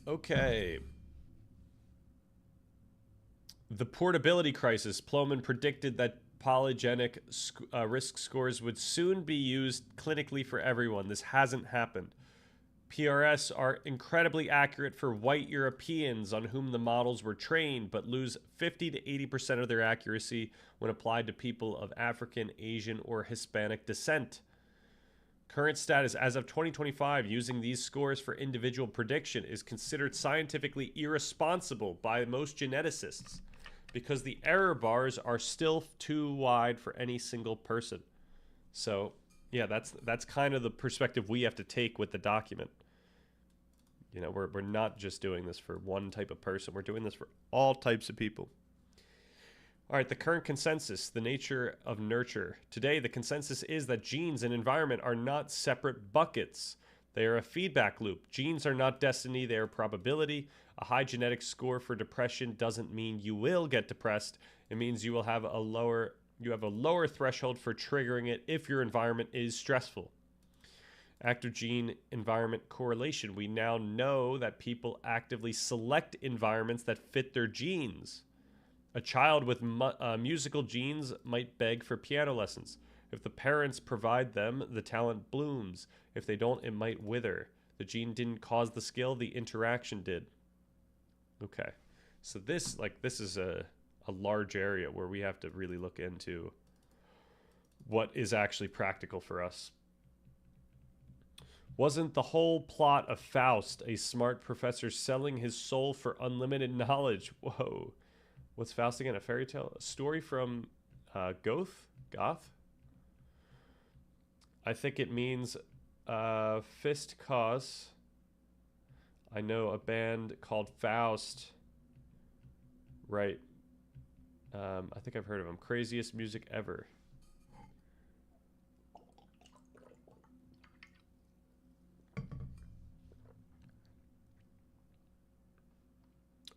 Okay. The portability crisis. Plomin predicted that polygenic risk scores would soon be used clinically for everyone. This hasn't happened. PRS are incredibly accurate for white Europeans on whom the models were trained, but lose 50 to 80% of their accuracy when applied to people of African, Asian, or Hispanic descent. Current status as of 2025, using these scores for individual prediction is considered scientifically irresponsible by most geneticists because the error bars are still too wide for any single person. So, yeah, that's kind of the perspective we have to take with the document. You know, we're not just doing this for one type of person. We're doing this for all types of people. All right, the current consensus, the nature of nurture. Today, the consensus is that genes and environment are not separate buckets. They are a feedback loop. Genes are not destiny, they are probability. A high genetic score for depression doesn't mean you will get depressed. It means you have a lower threshold for triggering it if your environment is stressful. Active gene environment correlation. We now know that people actively select environments that fit their genes. A child with musical genes might beg for piano lessons. If the parents provide them, the talent blooms. If they don't, it might wither. The gene didn't cause the skill, the interaction did. Okay. So this is a large area where we have to really look into what is actually practical for us. Wasn't the whole plot of Faust a smart professor selling his soul for unlimited knowledge? Whoa. What's Faust again? A fairy tale? A story from Goth? I think it means fist cause. I know a band called Faust. Right. I think I've heard of them. Craziest music ever.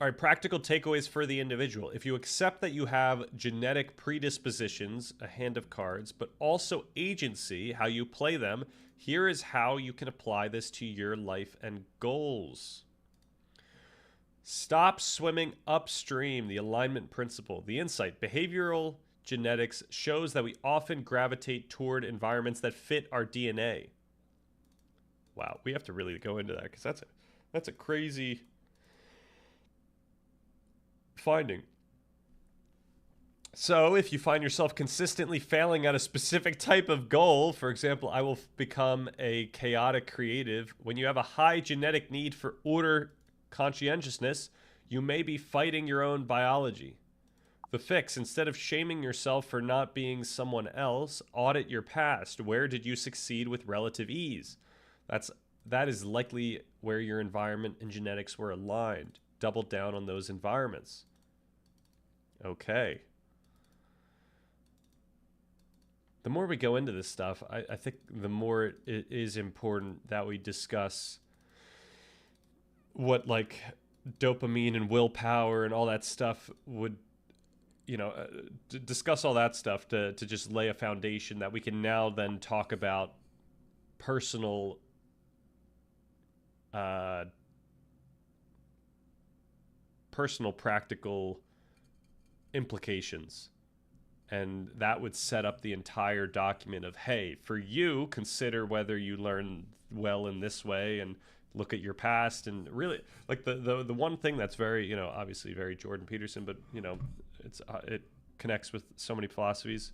All right, practical takeaways for the individual. If you accept that you have genetic predispositions, a hand of cards, but also agency, how you play them, here is how you can apply this to your life and goals. Stop swimming upstream, the alignment principle. The insight, behavioral genetics shows that we often gravitate toward environments that fit our DNA. Wow, we have to really go into that because that's a crazy finding. So if you find yourself consistently failing at a specific type of goal, for example, I will become a chaotic creative, when you have a high genetic need for order conscientiousness, you may be fighting your own biology. The fix, instead of shaming yourself for not being someone else, audit your past. Where did you succeed with relative ease? That is likely where your environment and genetics were aligned. Double down on those environments. Okay. The more we go into this stuff, I think the more it is important that we discuss what, like, dopamine and willpower and all that stuff would, discuss all that stuff to just lay a foundation that we can now then talk about personal practical implications. And that would set up the entire document of, hey, for you, consider whether you learn well in this way and look at your past. And really, like, the one thing that's very, obviously very Jordan Peterson, but, it connects with so many philosophies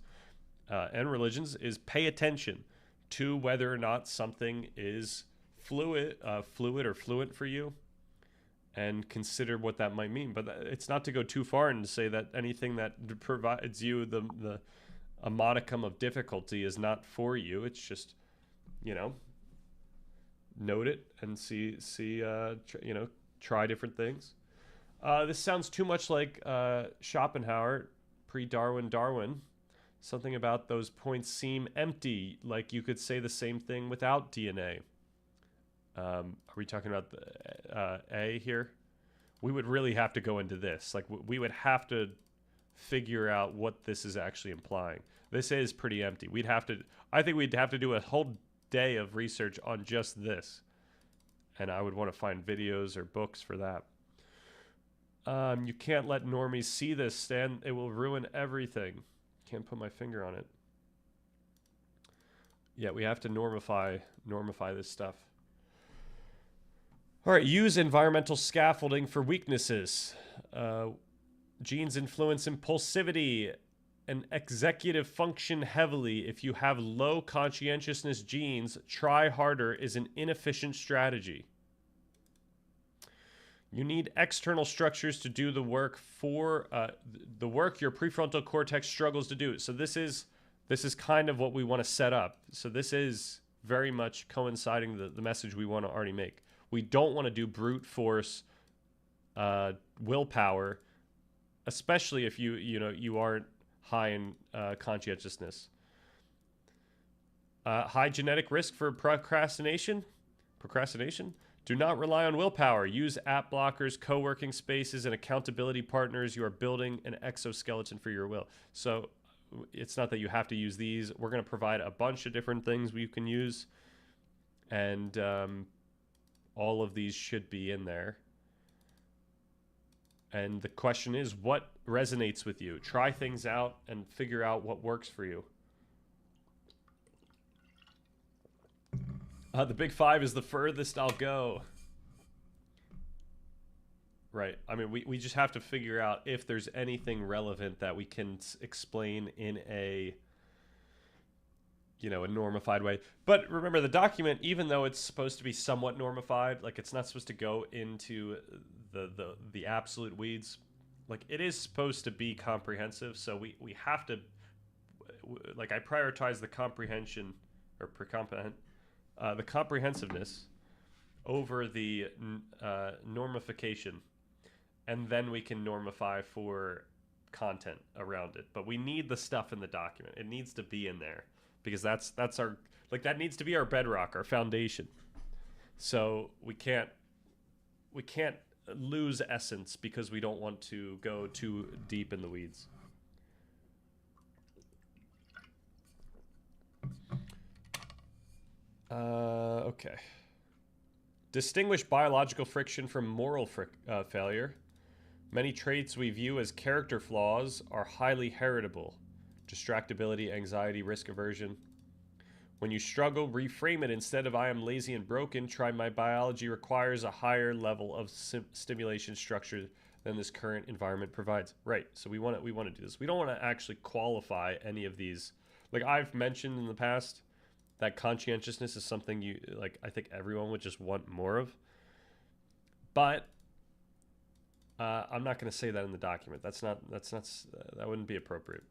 and religions, is pay attention to whether or not something is fluid or fluent for you, and consider what that might mean. But it's not to go too far and to say that anything that provides you a modicum of difficulty is not for you. It's just, note it and see you know, try different things. This sounds too much like Schopenhauer, Darwin. Something about those points seem empty, like you could say the same thing without DNA. Are we talking about the A here? We would really have to go into this. Like, we would have to figure out what this is actually implying. This is pretty empty. I think we'd have to do a whole day of research on just this. And I would want to find videos or books for that. You can't let normies see this, Stan. It will ruin everything. Can't put my finger on it. Yeah, we have to normify this stuff. All right, use environmental scaffolding for weaknesses. Genes influence impulsivity and executive function heavily. If you have low conscientiousness genes, try harder is an inefficient strategy. You need external structures to do the work for the work your prefrontal cortex struggles to do. So this is kind of what we want to set up. So this is very much coinciding the message we want to already make. We don't want to do brute force willpower, especially if you aren't high in conscientiousness. High genetic risk for procrastination. Do not rely on willpower. Use app blockers, co-working spaces, and accountability partners. You are building an exoskeleton for your will. So it's not that you have to use these. We're going to provide a bunch of different things we can use. And all of these should be in there. And the question is, what resonates with you? Try things out and figure out what works for you. The big five is the furthest I'll go. Right. I mean, we just have to figure out if there's anything relevant that we can explain in a normified way. But remember, the document, even though it's supposed to be somewhat normified, like it's not supposed to go into the absolute weeds. Like, it is supposed to be comprehensive, so we have to, like, I prioritize the comprehension or the comprehensiveness over the normification, and then we can normify for content around it. But we need the stuff in the document. It needs to be in there because that's our, like, that needs to be our bedrock, our foundation. So we can't lose essence because we don't want to go too deep in the weeds. Okay. Distinguish biological friction from moral failure. Many traits we view as character flaws are highly heritable. Distractibility, anxiety, risk aversion. When you struggle, reframe it. Instead of "I am lazy and broken," try "My biology requires a higher level of stimulation structure than this current environment provides." Right. So we want to do this. We don't want to actually qualify any of these. Like I've mentioned in the past, that conscientiousness is something I think everyone would just want more of. But I'm not going to say that in the document. That wouldn't be appropriate.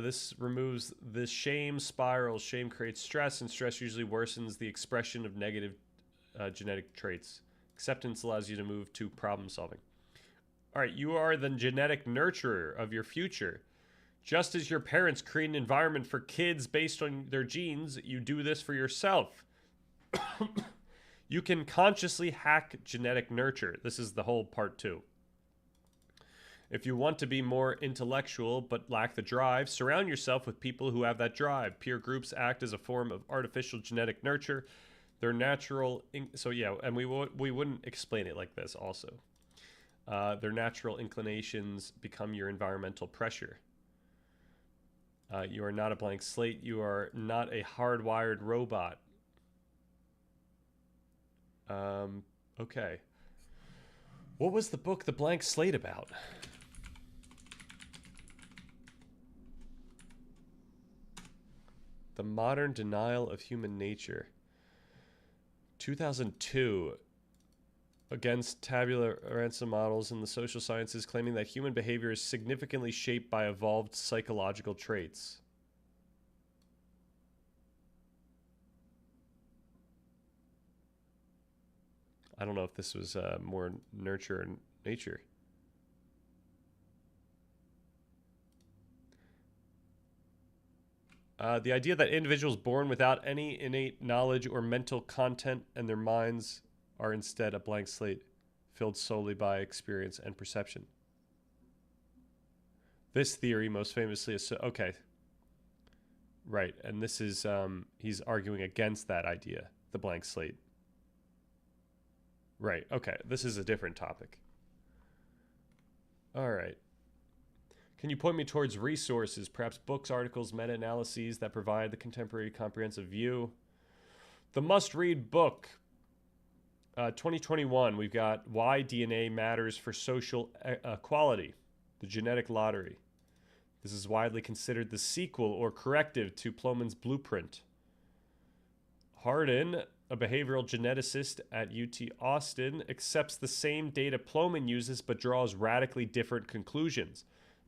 This removes the shame spiral. Shame creates stress, and stress usually worsens the expression of negative genetic traits. Acceptance allows you to move to problem solving. All right, you are the genetic nurturer of your future. Just as your parents create an environment for kids based on their genes, you do this for yourself. You can consciously hack genetic nurture. This is the whole part 2. If you want to be more intellectual but lack the drive, surround yourself with people who have that drive. Peer groups act as a form of artificial genetic nurture. They're natural. So yeah, and we wouldn't explain it like this also. Their natural inclinations become your environmental pressure. You are not a blank slate. You are not a hardwired robot. Okay. What was the book The Blank Slate about? The Modern Denial of Human Nature. 2002. Against tabula rasa models in the social sciences, claiming that human behavior is significantly shaped by evolved psychological traits. I don't know if this was more nurture and nature. The idea that individuals born without any innate knowledge or mental content and their minds are instead a blank slate, filled solely by experience and perception. This theory most famously is... Okay. Right, and this is... he's arguing against that idea, the blank slate. Right, okay. This is a different topic. All right. Can you point me towards resources, perhaps books, articles, meta-analyses that provide the contemporary comprehensive view? The must-read book, 2021, we've got Why DNA Matters for Social Equality, The Genetic Lottery. This is widely considered the sequel or corrective to Plomin's Blueprint. Hardin, a behavioral geneticist at UT Austin, accepts the same data Plomin uses but draws radically different conclusions.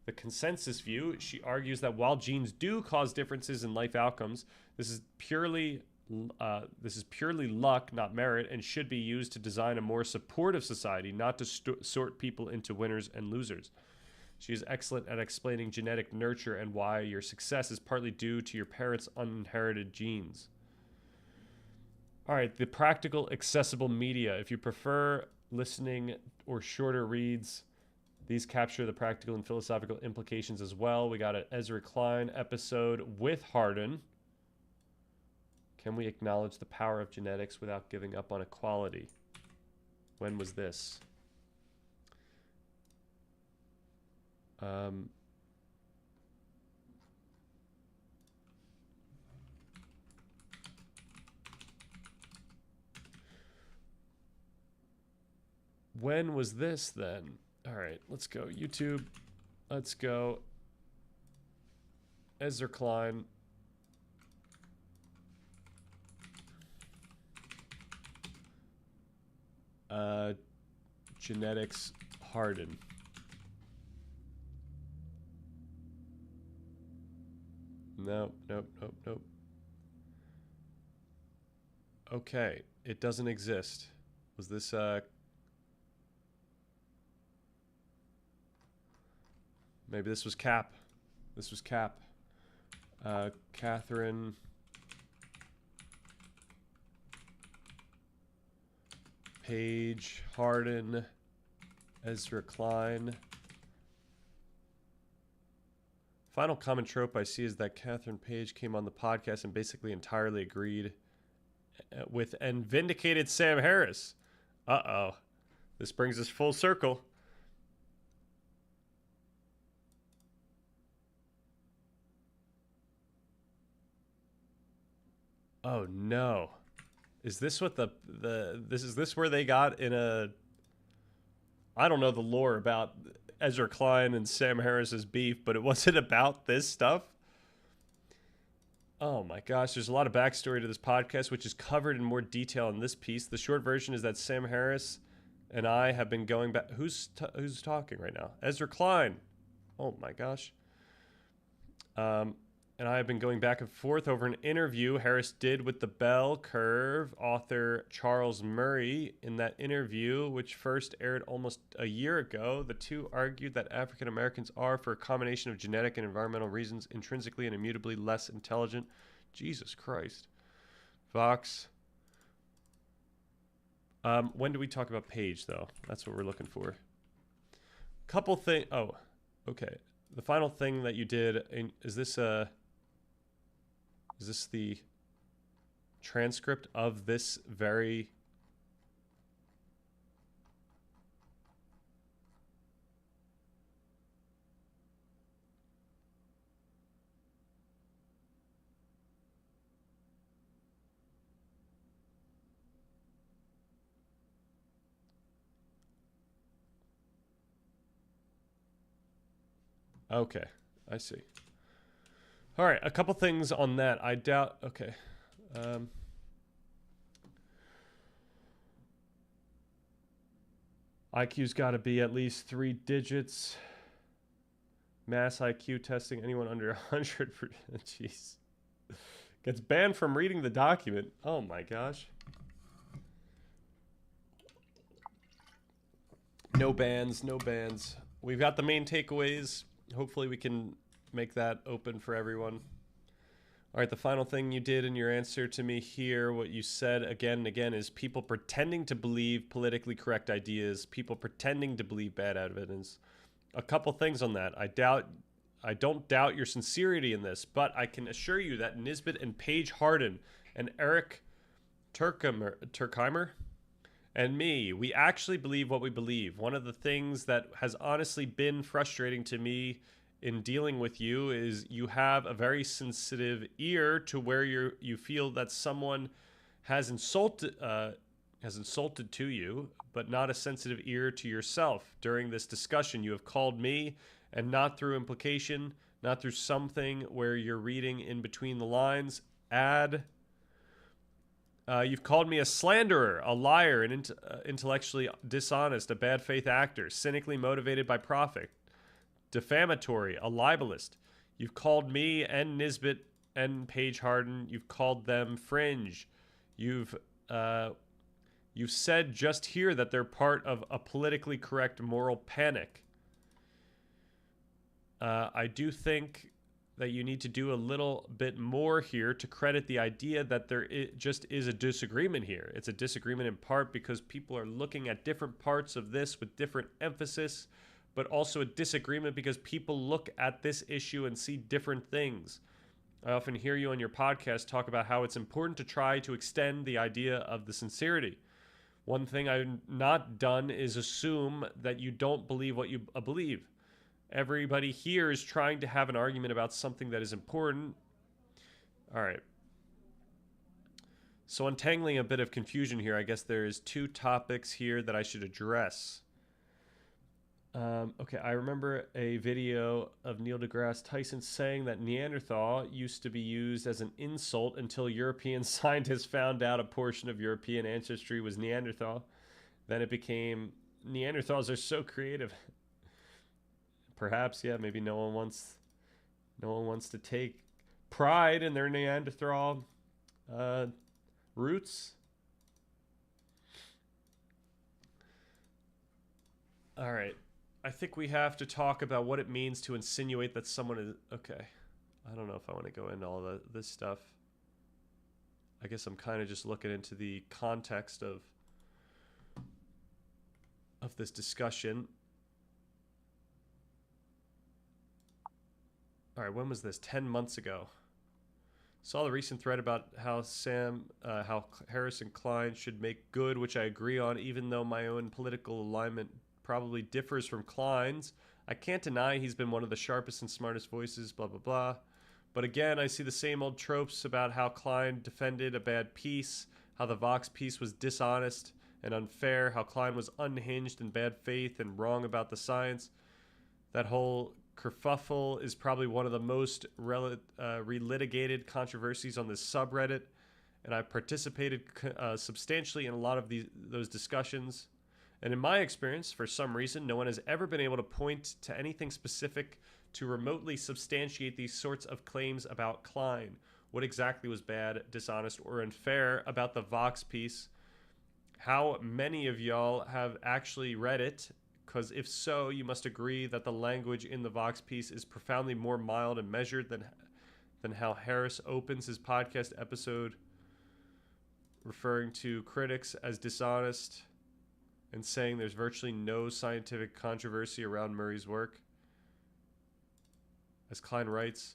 The consensus view, she argues that while genes do cause differences in life outcomes, this is purely luck, not merit, and should be used to design a more supportive society, not to sort people into winners and losers. She is excellent at explaining genetic nurture and why your success is partly due to your parents' uninherited genes. All right, the practical, accessible media. If you prefer listening or shorter reads, these capture the practical and philosophical implications as well. We got an Ezra Klein episode with Hardin. Can we acknowledge the power of genetics without giving up on equality? When was this? When was this then? All right, let's go YouTube. Let's go Ezra Klein. Genetics Hardin. Nope. Okay, it doesn't exist. Was this maybe this was Cap. This was Cap. Catherine Page, Hardin, Ezra Klein. Final common trope I see is that Catherine Page came on the podcast and basically entirely agreed with and vindicated Sam Harris. Uh-oh. This brings us full circle. Oh no. Is this what is this where they got in a... I don't know the lore about Ezra Klein and Sam Harris's beef, but it wasn't about this stuff? Oh my gosh, there's a lot of backstory to this podcast, which is covered in more detail in this piece. The short version is that Sam Harris and I have been going back... Who's talking right now? Ezra Klein. Oh my gosh. And I have been going back and forth over an interview Harris did with the Bell Curve author Charles Murray. In that interview, which first aired almost a year ago, the two argued that African Americans are, for a combination of genetic and environmental reasons, intrinsically and immutably less intelligent. Jesus Christ. Vox. When do we talk about Page, though? That's what we're looking for. Couple things. Oh, okay. The final thing that you did, is this the transcript of this very... Okay, I see. All right, a couple things on that. I doubt... Okay. IQ's got to be at least 3 digits. Mass IQ testing, anyone under 100... Jeez. Gets banned from reading the document. Oh my gosh. No bans, no bans. We've got the main takeaways. Hopefully we can make that open for everyone. All right, the final thing you did in your answer to me here, what you said again and again, is people pretending to believe politically correct ideas, people pretending to believe bad evidence. A couple things on that. I don't doubt your sincerity in this, but I can assure you that Nisbet and Paige Harden and Eric Turkheimer and me, we actually believe what we believe. One of the things that has honestly been frustrating to me in dealing with you is you have a very sensitive ear to where you feel that someone has insulted to you, but not a sensitive ear to yourself. During this discussion, you have called me, and not through implication, not through something where you're reading in between the lines. You've called me a slanderer, a liar, an intellectually dishonest, a bad faith actor, cynically motivated by profit, defamatory, a libelist. You've called me and Nisbet and Paige Harden. You've called them fringe. You've said just here that they're part of a politically correct moral panic. I do think that you need to do a little bit more here to credit the idea that there just is a disagreement here. It's a disagreement in part because people are looking at different parts of this with different emphasis, but also a disagreement because people look at this issue and see different things. I often hear you on your podcast talk about how it's important to try to extend the idea of the sincerity. One thing I've not done is assume that you don't believe what you believe. Everybody here is trying to have an argument about something that is important. All right. So untangling a bit of confusion here, I guess there is two topics here that I should address. Okay, I remember a video of Neil deGrasse Tyson saying that Neanderthal used to be used as an insult until European scientists found out a portion of European ancestry was Neanderthal. Then it became, Neanderthals are so creative. Perhaps, yeah, maybe no one wants to take pride in their Neanderthal roots. All right. I think we have to talk about what it means to insinuate that someone is... Okay. I don't know if I want to go into all this stuff. I guess I'm kind of just looking into the context of this discussion. All right, when was this? 10 months ago. Saw the recent thread about how Harris and Klein should make good, which I agree on, even though my own political alignment probably differs from Klein's. I can't deny he's been one of the sharpest and smartest voices, blah, blah, blah. But again, I see the same old tropes about how Klein defended a bad piece, how the Vox piece was dishonest and unfair, how Klein was unhinged and bad faith and wrong about the science. That whole kerfuffle is probably one of the most relitigated controversies on this subreddit, and I've participated substantially in a lot of those discussions. And in my experience, for some reason, no one has ever been able to point to anything specific to remotely substantiate these sorts of claims about Klein. What exactly was bad, dishonest, or unfair about the Vox piece? How many of y'all have actually read it? Because if so, you must agree that the language in the Vox piece is profoundly more mild and measured than how Harris opens his podcast episode, referring to critics as dishonest and saying there's virtually no scientific controversy around Murray's work. As Klein writes,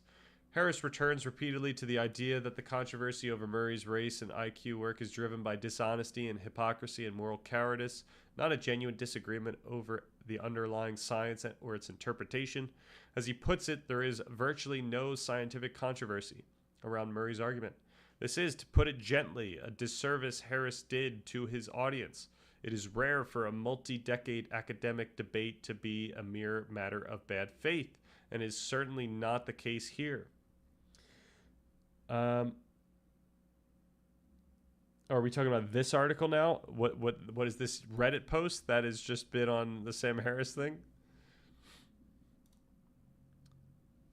Harris returns repeatedly to the idea that the controversy over Murray's race and IQ work is driven by dishonesty and hypocrisy and moral cowardice, not a genuine disagreement over the underlying science or its interpretation. As he puts it, there is virtually no scientific controversy around Murray's argument. This is, to put it gently, a disservice Harris did to his audience. It is rare for a multi-decade academic debate to be a mere matter of bad faith, and is certainly not the case here. Are we talking about this article now? What is this Reddit post that has just been on the Sam Harris thing?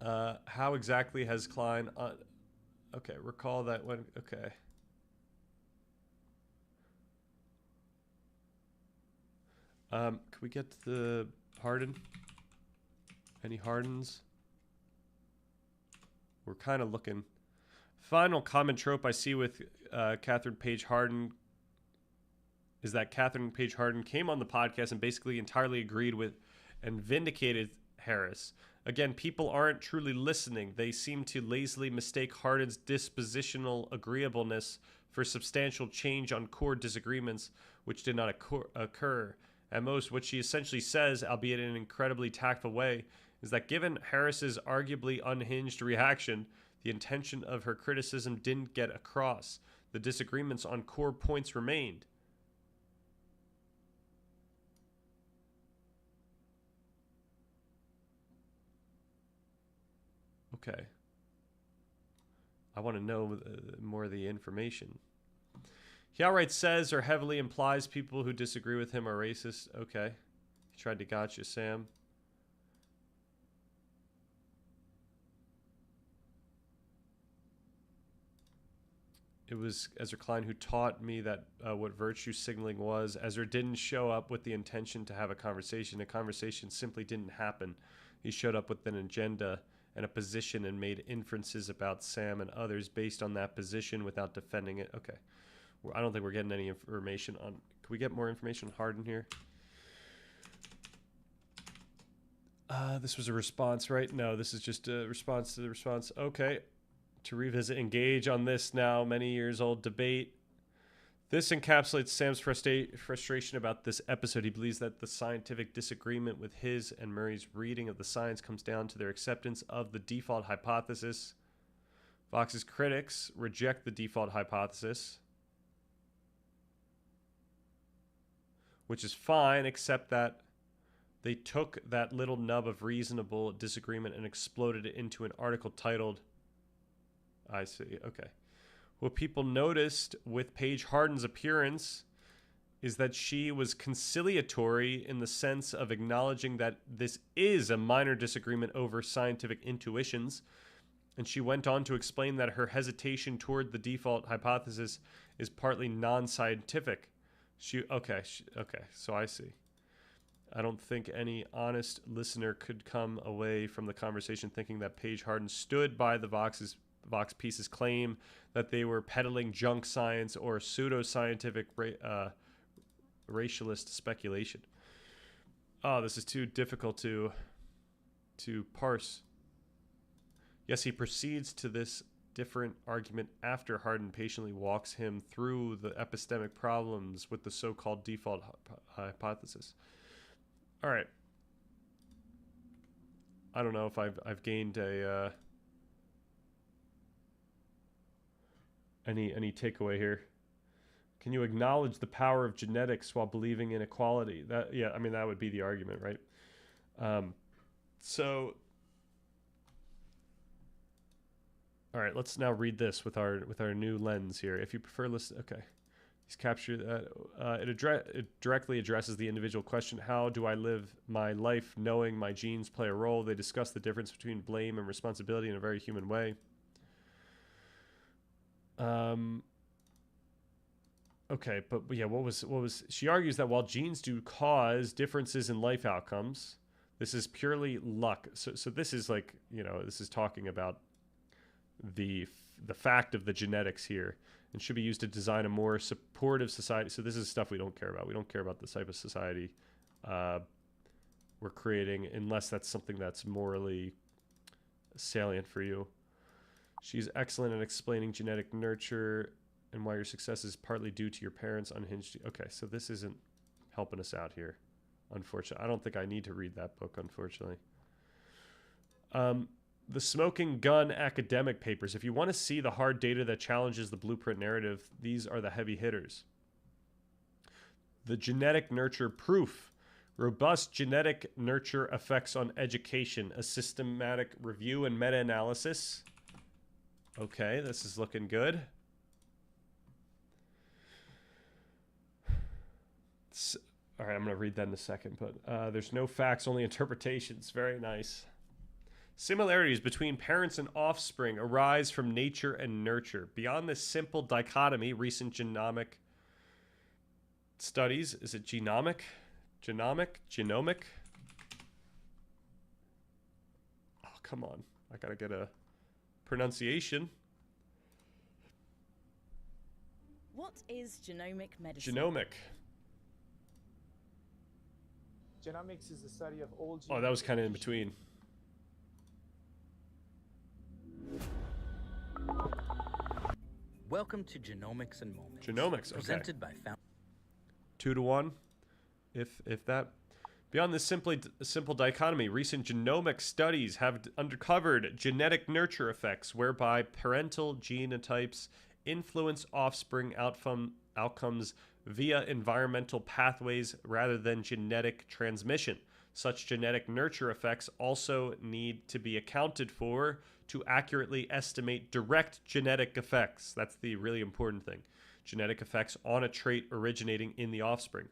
How exactly has Klein... okay, recall that when... Okay. Can we get the Harden? Any Hardens? We're kind of looking. Final common trope I see with Catherine Page Harden is that Catherine Page Harden came on the podcast and basically entirely agreed with and vindicated Harris. Again, people aren't truly listening. They seem to lazily mistake Harden's dispositional agreeableness for substantial change on core disagreements, which did not occur. At most, what she essentially says, albeit in an incredibly tactful way, is that given Harris's arguably unhinged reaction, the intention of her criticism didn't get across. The disagreements on core points remained. Okay. I want to know more of the information. He outright says or heavily implies people who disagree with him are racist. Okay. He tried to gotcha Sam. It was Ezra Klein who taught me that what virtue signaling was. Ezra didn't show up with the intention to have a conversation. A conversation simply didn't happen. He showed up with an agenda and a position and made inferences about Sam and others based on that position without defending it. Okay. Well, I don't think we're getting any information on... Can we get more information on Harden here? This was a response, right? No, this is just a response to the response. Okay. To revisit, engage on this now many years old debate. This encapsulates Sam's frustration about this episode. He believes that the scientific disagreement with his and Murray's reading of the science comes down to their acceptance of the default hypothesis. Vox's critics reject the default hypothesis, which is fine, except that they took that little nub of reasonable disagreement and exploded it into an article titled... I see. Okay. What people noticed with Paige Harden's appearance is that she was conciliatory in the sense of acknowledging that this is a minor disagreement over scientific intuitions. And she went on to explain that her hesitation toward the default hypothesis is partly non-scientific. Okay, so I see. I don't think any honest listener could come away from the conversation thinking that Paige Harden stood by the Vox Pieces claim that they were peddling junk science or pseudoscientific racialist speculation. Oh, this is too difficult to parse. Yes, he proceeds to this different argument after Harden patiently walks him through the epistemic problems with the so-called default hypothesis. All right. I don't know if I've gained a any takeaway here. Can you acknowledge the power of genetics while believing in equality? I mean that would be the argument, right? So all right, let's now read this with our new lens here. If you prefer listen, okay. He's captured it directly addresses the individual question, how do I live my life knowing my genes play a role? They discuss the difference between blame and responsibility in a very human way. Okay, but yeah, what was she argues that while genes do cause differences in life outcomes, this is purely luck. So this is like, this is talking about the fact of the genetics here and should be used to design a more supportive society. So this is stuff we don't care about. We don't care about the type of society we're creating unless that's something that's morally salient for you. She's excellent at explaining genetic nurture and why your success is partly due to your parents' unhinged... Okay, so this isn't helping us out here, unfortunately. I don't think I need to read that book, unfortunately. The Smoking Gun academic papers. If you want to see the hard data that challenges the blueprint narrative, these are the heavy hitters. The genetic nurture proof. Robust genetic nurture effects on education. A systematic review and meta-analysis. Okay, this is looking good. All right, I'm going to read that in a second, but there's no facts, only interpretations. Very nice. Similarities between parents and offspring arise from nature and nurture. Beyond this simple dichotomy, recent genomic studies, is it genomic? Genomic. Oh, come on. I gotta get a pronunciation. What is genomic medicine? Genomic. Genomics is the study of all genes. Oh, that was kind of in between. Welcome to Genomics and Moments. Genomics, okay. Presented by 2 to 1, if that. Beyond this simple dichotomy, recent genomic studies have uncovered genetic nurture effects whereby parental genotypes influence offspring outcomes via environmental pathways rather than genetic transmission. Such genetic nurture effects also need to be accounted for to accurately estimate direct genetic effects. That's the really important thing. Genetic effects on a trait originating in the offspring.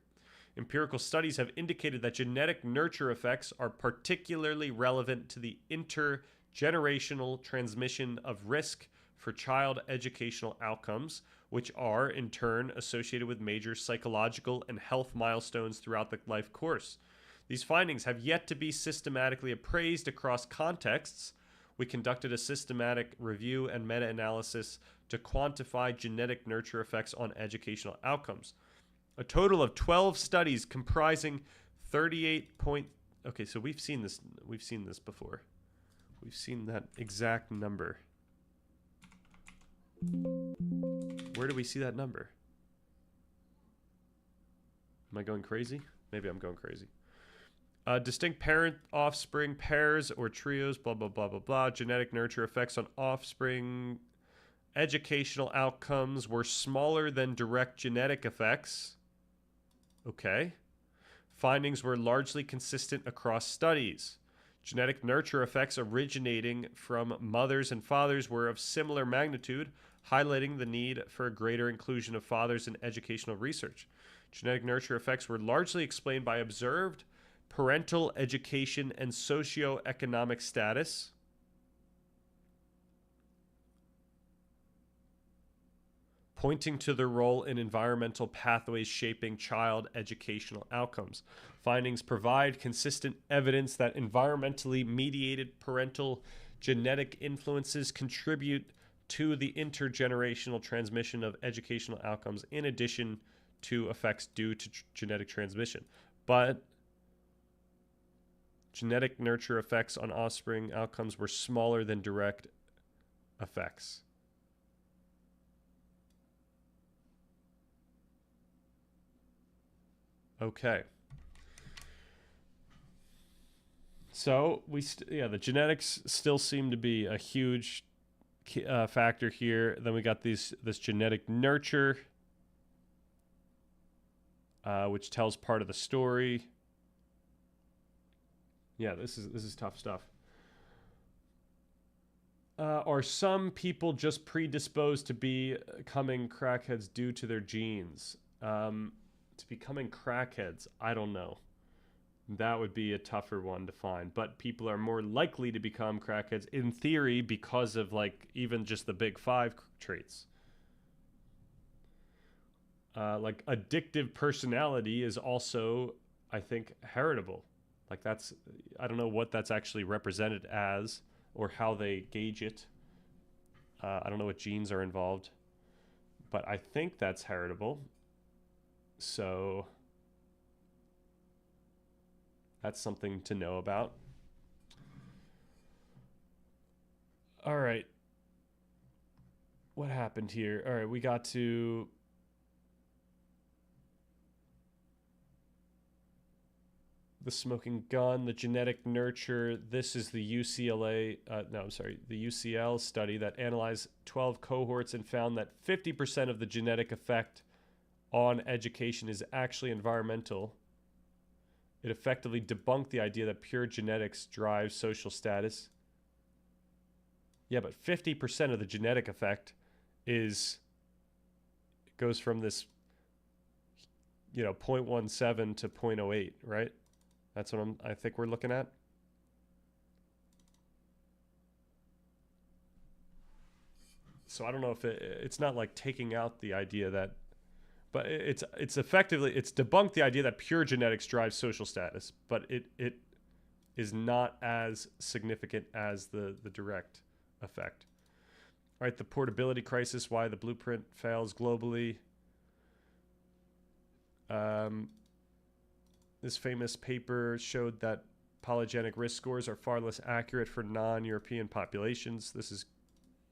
Empirical studies have indicated that genetic nurture effects are particularly relevant to the intergenerational transmission of risk for child educational outcomes, which are, in turn, associated with major psychological and health milestones throughout the life course. These findings have yet to be systematically appraised across contexts. We conducted a systematic review and meta-analysis to quantify genetic nurture effects on educational outcomes. A total of 12 studies comprising 38 point... Okay, so we've seen this before. We've seen that exact number. Where do we see that number? Am I going crazy? Maybe I'm going crazy. Distinct parent offspring pairs or trios, blah, blah, blah, blah, blah. Genetic nurture effects on offspring educational outcomes were smaller than direct genetic effects. Okay. Findings were largely consistent across studies. Genetic nurture effects originating from mothers and fathers were of similar magnitude, highlighting the need for a greater inclusion of fathers in educational research. Genetic nurture effects were largely explained by observed parental education and socioeconomic status, pointing to their role in environmental pathways shaping child educational outcomes. Findings provide consistent evidence that environmentally mediated parental genetic influences contribute to the intergenerational transmission of educational outcomes in addition to effects due to genetic transmission. But genetic nurture effects on offspring outcomes were smaller than direct effects. Okay. So the genetics still seem to be a huge factor here. Then we got this genetic nurture, which tells part of the story. Yeah, this is tough stuff. Are some people just predisposed to becoming crackheads due to their genes? To becoming crackheads, I don't know. That would be a tougher one to find. But people are more likely to become crackheads in theory because of like even just the big 5 traits. Like addictive personality is also, I think, heritable. Like I don't know what that's actually represented as or how they gauge it. I don't know what genes are involved, but I think that's heritable. So that's something to know about. All right. What happened here? All right, we got to the smoking gun, the genetic nurture. This is the the UCL study that analyzed 12 cohorts and found that 50% of the genetic effect on education is actually environmental. It effectively debunked the idea that pure genetics drives social status. Yeah, but 50% of the genetic effect goes from this, 0.17 to 0.08, right? That's what I think we're looking at. So I don't know if it's not like taking out the idea that But it's effectively, it's debunked the idea that pure genetics drives social status, but it is not as significant as the direct effect. All right, the portability crisis, why the blueprint fails globally. This famous paper showed that polygenic risk scores are far less accurate for non-European populations. This is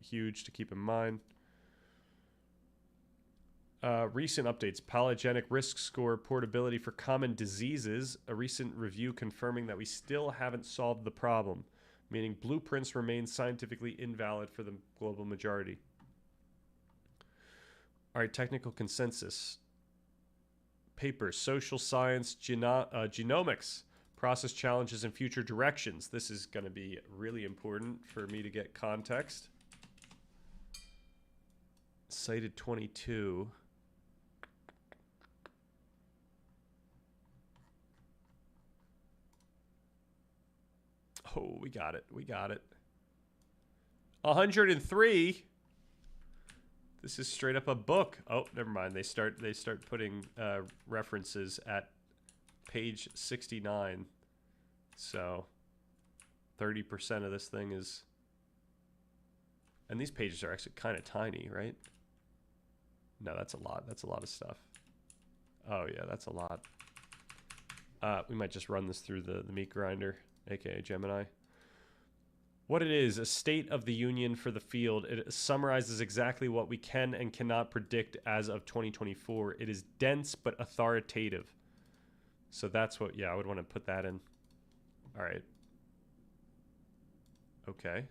huge to keep in mind. Recent updates, polygenic risk score portability for common diseases. A recent review confirming that we still haven't solved the problem, meaning blueprints remain scientifically invalid for the global majority. All right, technical consensus. Paper, social science, genomics, process challenges and future directions. This is going to be really important for me to get context. Cited 22. Oh, we got it. We got it. 103. This is straight up a book. Oh, never mind. They start putting references at page 69. So 30% of this thing is, and these pages are actually kind of tiny, right? No, that's a lot. That's a lot of stuff. Oh yeah, that's a lot. We might just run this through the meat grinder, aka Gemini. What it is, a state of the union for the field. It summarizes exactly what we can and cannot predict as of 2024. It is dense but authoritative. So that's what, yeah, I would want to put that in. All right. Okay.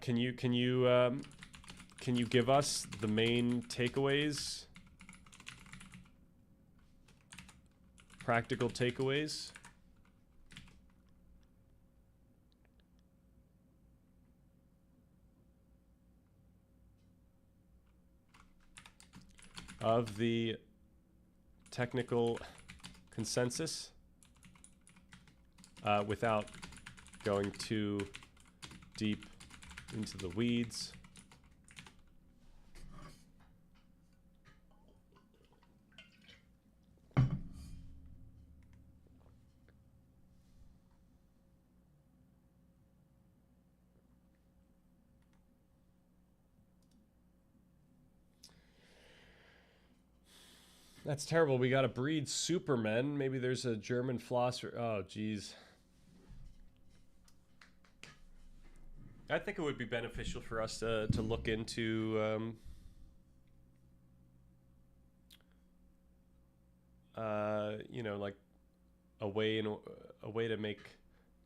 Can you give us the main takeaways? Practical takeaways? Of the technical consensus, without going too deep into the weeds. That's terrible. We got to breed supermen. Maybe there's a German philosopher. Oh, geez. I think it would be beneficial for us to look into you know, like a way to make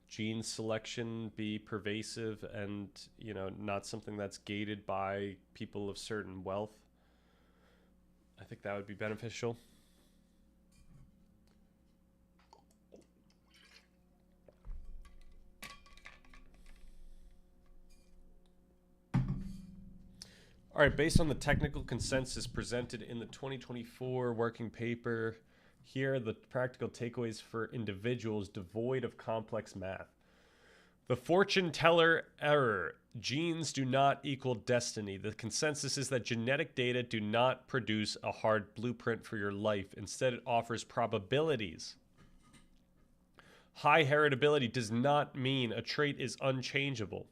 gene selection be pervasive and, you know, not something that's gated by people of certain wealth. I think that would be beneficial. All right, based on the technical consensus presented in the 2024 working paper, here are the practical takeaways for individuals devoid of complex math. The fortune teller error. Genes do not equal destiny. The consensus is that genetic data do not produce a hard blueprint for your life. Instead, it offers probabilities. High heritability does not mean a trait is unchangeable.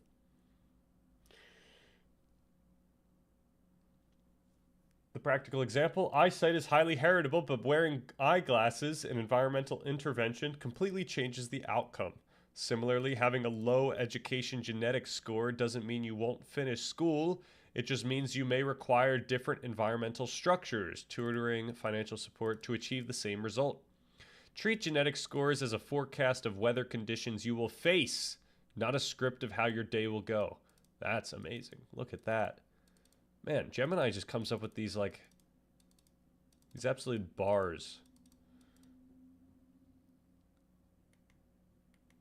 The practical example, eyesight is highly heritable, but wearing eyeglasses and environmental intervention completely changes the outcome. Similarly, having a low education genetics score doesn't mean you won't finish school. It just means you may require different environmental structures, tutoring, financial support to achieve the same result. Treat genetic scores as a forecast of weather conditions you will face, not a script of how your day will go. That's amazing. Look at that. Man, Gemini just comes up with these absolute bars.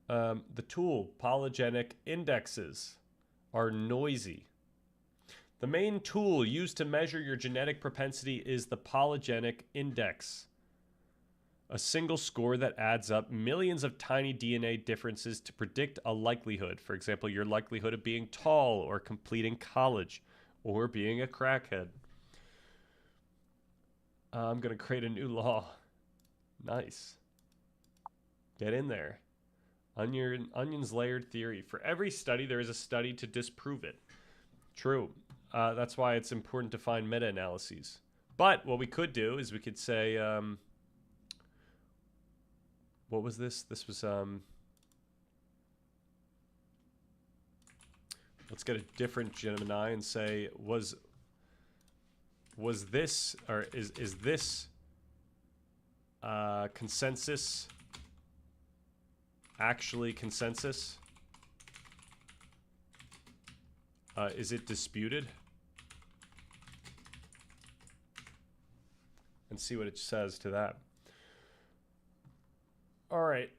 The tool, polygenic indexes, are noisy. The main tool used to measure your genetic propensity is the polygenic index, a single score that adds up millions of tiny DNA differences to predict a likelihood. For example, your likelihood of being tall or completing college, or being a crackhead. I'm going to create a new law. Nice. Get in there. Onion's layered theory. For every study, there is a study to disprove it. True. That's why it's important to find meta-analyses. But what we could do is we could say, what was this? This was, let's get a different Gemini and say, was this, or is this consensus actually consensus? Is it disputed? And see what it says to that. All right.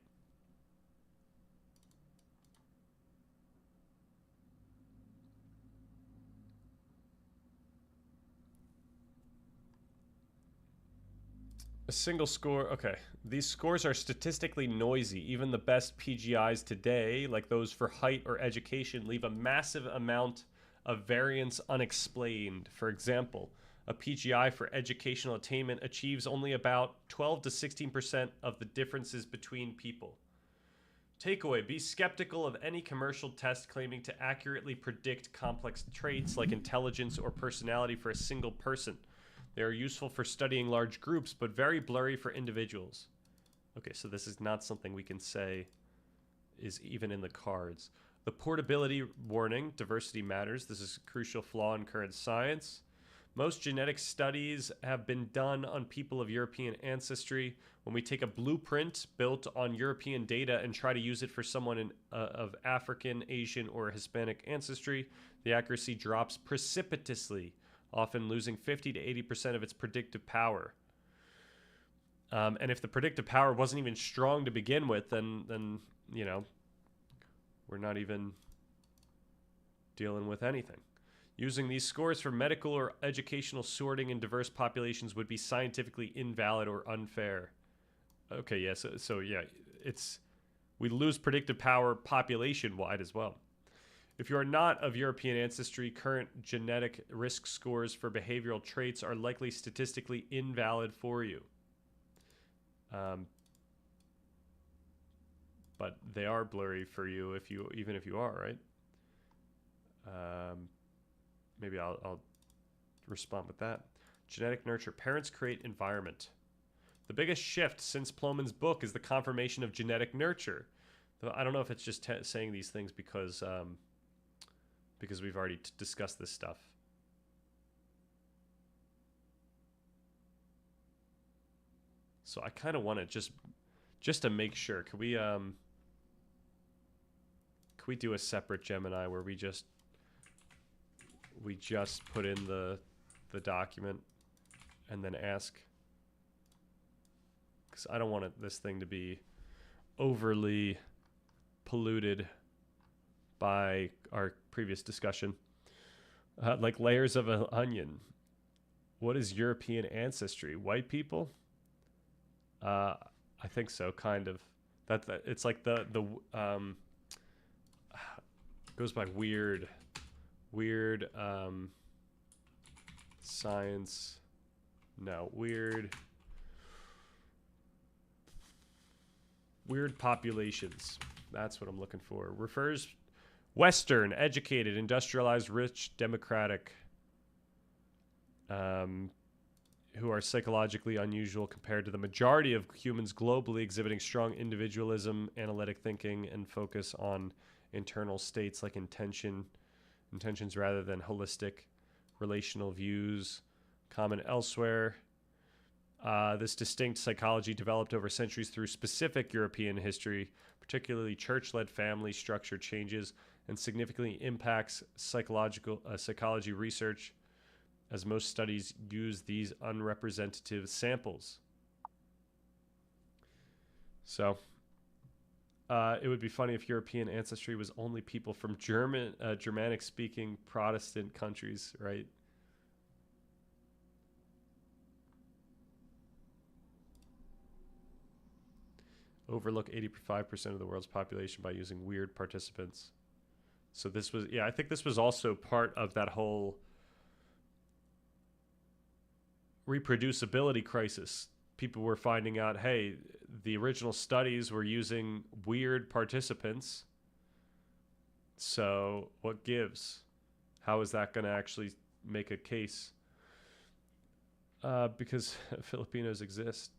A single score. Okay. These scores are statistically noisy. Even the best PGIs today, like those for height or education, leave a massive amount of variance unexplained. For example, a PGI for educational attainment achieves only about 12 to 16% of the differences between people. Takeaway: be skeptical of any commercial test claiming to accurately predict complex traits like intelligence or personality for a single person. They are useful for studying large groups, but very blurry for individuals. Okay, so this is not something we can say is even in the cards. The portability warning: diversity matters. This is a crucial flaw in current science. Most genetic studies have been done on people of European ancestry. When we take a blueprint built on European data and try to use it for someone of African, Asian, or Hispanic ancestry, the accuracy drops precipitously, often losing 50 to 80% of its predictive power. And if the predictive power wasn't even strong to begin with, then you know, we're not even dealing with anything. Using these scores for medical or educational sorting in diverse populations would be scientifically invalid or unfair. Okay, yeah, so yeah, we lose predictive power population-wide as well. If you are not of European ancestry, current genetic risk scores for behavioral traits are likely statistically invalid for you. But they are blurry for you even if you are, right? Maybe I'll respond with that. Genetic nurture. Parents create environment. The biggest shift since Plomin's book is the confirmation of genetic nurture. Though I don't know if it's just saying these things because we've already discussed this stuff. So I kind of want to just to make sure. Could we do a separate Gemini where we just put in the document and then ask? Because I don't want this thing to be overly polluted by our previous discussion. Like layers of an onion. What is European ancestry? White people? I think so, kind of. That it's like the goes by weird science. No, weird populations. That's what I'm looking for. Refers Western, educated, industrialized, rich, democratic, who are psychologically unusual compared to the majority of humans globally, exhibiting strong individualism, analytic thinking, and focus on internal states like intentions rather than holistic relational views common elsewhere. This distinct psychology developed over centuries through specific European history, particularly church-led family structure changes, and significantly impacts psychology research, as most studies use these unrepresentative samples. So, it would be funny if European ancestry was only people from Germanic-speaking Protestant countries, right? Overlook 85% of the world's population by using weird participants. So this was, yeah, I think this was also part of that whole reproducibility crisis. People were finding out, hey, the original studies were using weird participants. So what gives? How is that going to actually make a case? Because Filipinos exist.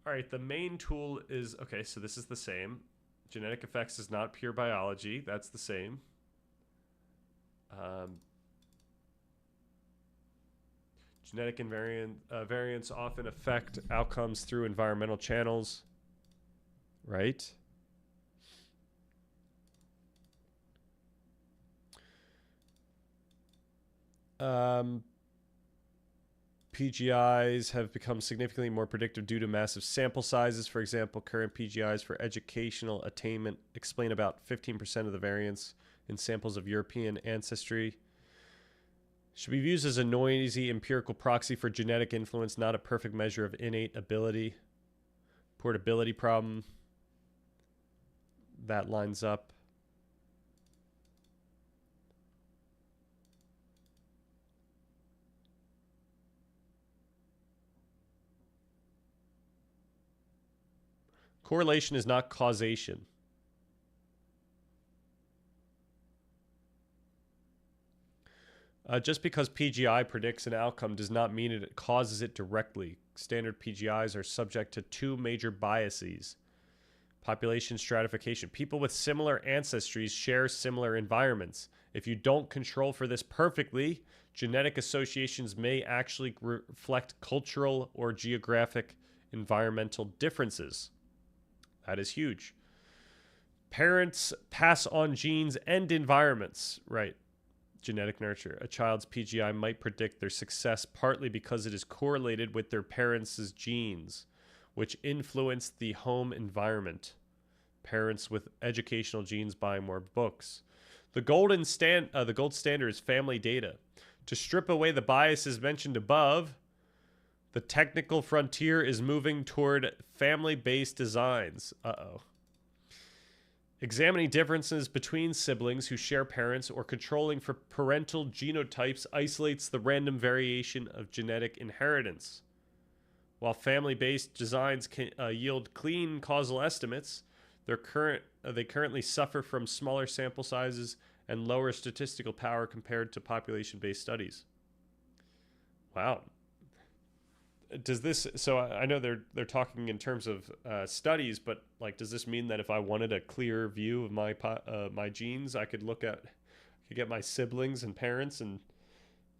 All right, the main tool is, okay, so this is the same. Genetic effects is not pure biology. That's the same. Genetic variants often affect outcomes through environmental channels, right? PGIs have become significantly more predictive due to massive sample sizes. For example, current PGIs for educational attainment explain about 15% of the variance in samples of European ancestry. Should be used as a noisy empirical proxy for genetic influence, not a perfect measure of innate ability. Portability problem. That lines up. Correlation is not causation. Just because PGI predicts an outcome does not mean it causes it directly. Standard PGIs are subject to two major biases. Population stratification. People with similar ancestries share similar environments. If you don't control for this perfectly, genetic associations may actually reflect cultural or geographic environmental differences. That is huge. Parents pass on genes and environments. Right. Genetic nurture. A child's PGI might predict their success partly because it is correlated with their parents' genes, which influence the home environment. Parents with educational genes buy more books. The gold standard is family data. To strip away the biases mentioned above, the technical frontier is moving toward family-based designs. Uh-oh. Examining differences between siblings who share parents or controlling for parental genotypes isolates the random variation of genetic inheritance. While family-based designs can yield clean causal estimates, they currently suffer from smaller sample sizes and lower statistical power compared to population-based studies. Wow. Does this, so I know they're talking in terms of studies, but like, does this mean that if I wanted a clear view of my genes, I could get my siblings and parents, and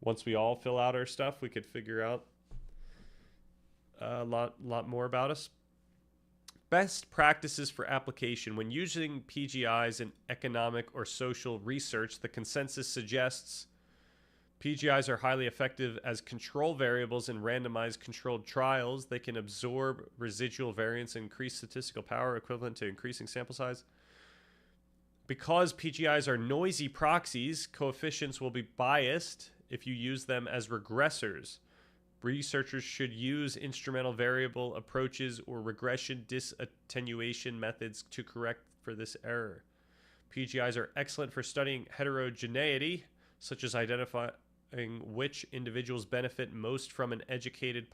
once we all fill out our stuff, we could figure out a lot more about us? Best practices for application. When using PGIs in economic or social research, the consensus suggests PGIs are highly effective as control variables in randomized controlled trials. They can absorb residual variance and increase statistical power equivalent to increasing sample size. Because PGIs are noisy proxies, coefficients will be biased if you use them as regressors. Researchers should use instrumental variable approaches or regression disattenuation methods to correct for this error. PGIs are excellent for studying heterogeneity, such as identifying which individuals benefit most from an education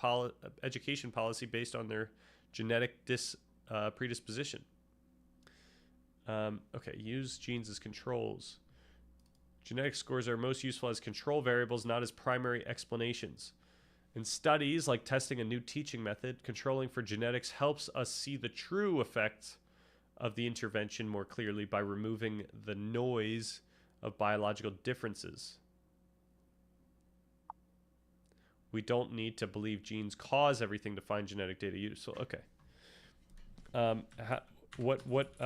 policy based on their genetic predisposition. Okay, use genes as controls. Genetic scores are most useful as control variables, not as primary explanations. In studies like testing a new teaching method, controlling for genetics helps us see the true effect of the intervention more clearly by removing the noise of biological differences. We don't need to believe genes cause everything to find genetic data useful. Okay. What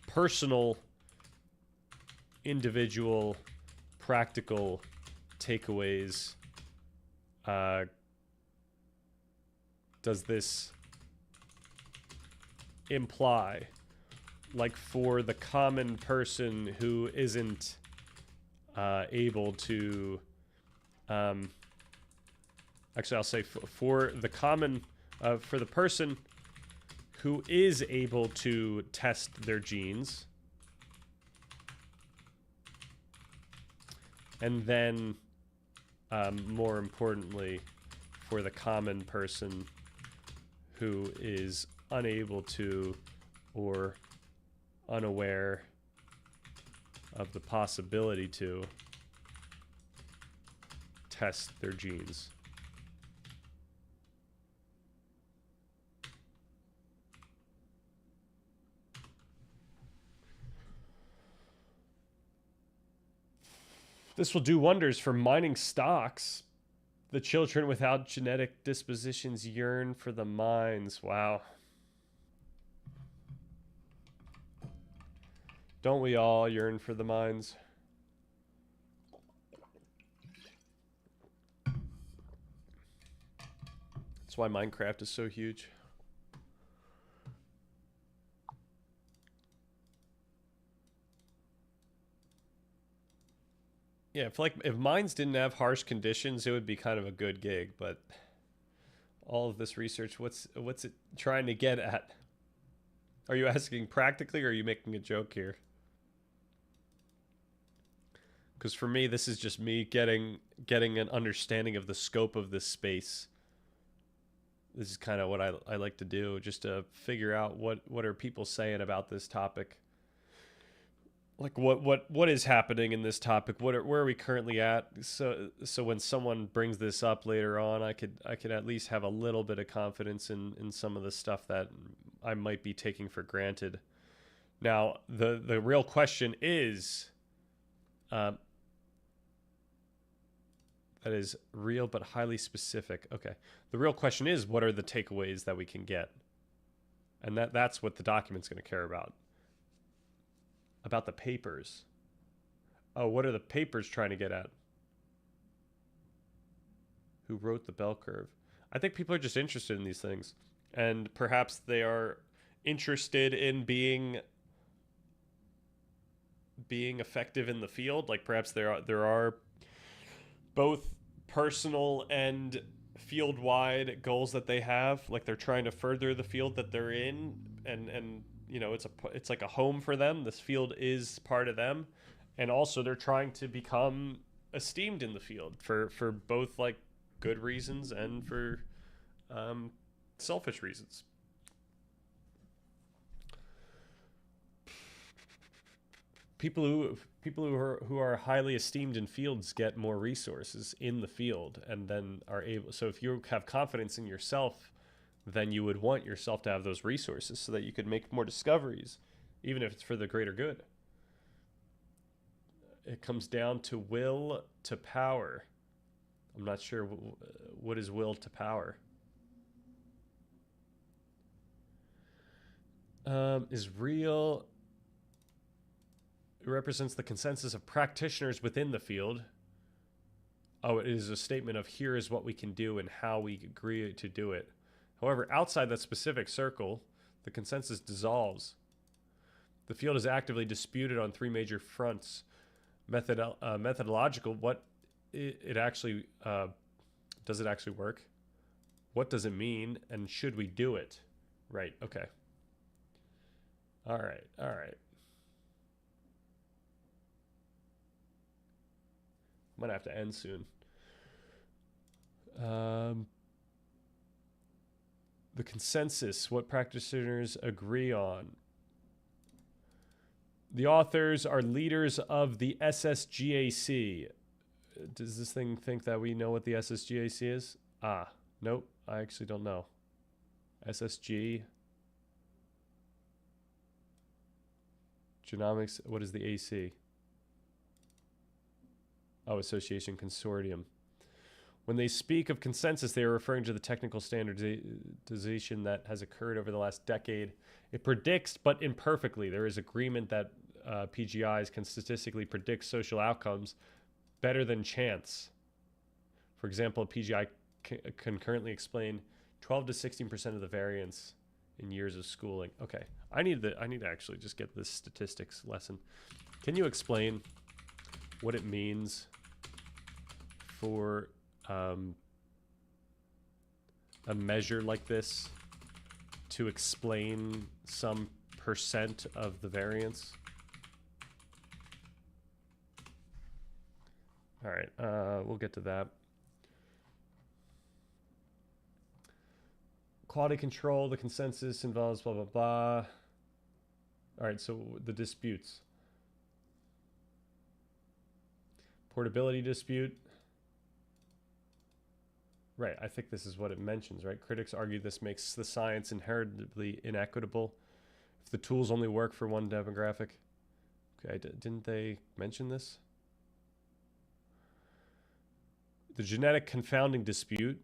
personal, individual, practical takeaways does this imply? Like for the common person who isn't able to... Actually, I'll say for the common, for the person who is able to test their genes, and then more importantly, for the common person who is unable to or unaware of the possibility to test their genes. This will do wonders for mining stocks. The children without genetic dispositions yearn for the mines. Wow. Don't we all yearn for the mines? That's why Minecraft is so huge. Yeah, if mines didn't have harsh conditions, it would be kind of a good gig, but all of this research, what's it trying to get at? Are you asking practically, or are you making a joke here? Because for me, this is just me getting an understanding of the scope of this space. This is kind of what I like to do, just to figure out what are people saying about this topic. Like what is happening in this topic? Where are we currently at? So when someone brings this up later on, I could at least have a little bit of confidence in some of the stuff that I might be taking for granted. Now the real question is, that is real but highly specific. Okay, the real question is, what are the takeaways that we can get? And that's what the document's going to care about. About the papers. Oh, what are the papers trying to get at? Who wrote the bell curve? I think people are just interested in these things. And perhaps they are interested in being effective in the field. Like perhaps there are both personal and field-wide goals that they have. Like they're trying to further the field that they're in, and you know, it's like a home for them. This field is part of them, and also they're trying to become esteemed in the field for both like good reasons and for selfish reasons. People who are highly esteemed in fields get more resources in the field, and then are able. So if you have confidence in yourself, then you would want yourself to have those resources so that you could make more discoveries, even if it's for the greater good. It comes down to will to power. I'm not sure what is will to power. Is real. It represents the consensus of practitioners within the field. Oh, it is a statement of here is what we can do and how we agree to do it. However, outside that specific circle, the consensus dissolves. The field is actively disputed on three major fronts. Methodological, what it actually, does it actually work? What does it mean? And should we do it? Right, okay. All right. I'm gonna have to end soon. The consensus, what practitioners agree on. The authors are leaders of the SSGAC. Does this thing think that we know what the SSGAC is? Nope, I actually don't know. SSG. Genomics, what is the AC? Oh, Association Consortium. When they speak of consensus, they are referring to the technical standardization that has occurred over the last decade. It predicts, but imperfectly. There is agreement that PGIs can statistically predict social outcomes better than chance. For example, a PGI can currently explain 12 to 16% of the variance in years of schooling. Okay, I need to actually just get this statistics lesson. Can you explain what it means for a measure like this to explain some percent of the variance? All All right, we'll get to that. Quality control, the consensus involves blah, blah, blah. All right, so the disputes. Portability dispute. Right, I think this is what it mentions, right? Critics argue this makes the science inherently inequitable if the tools only work for one demographic. Okay, didn't they mention this? The genetic confounding dispute.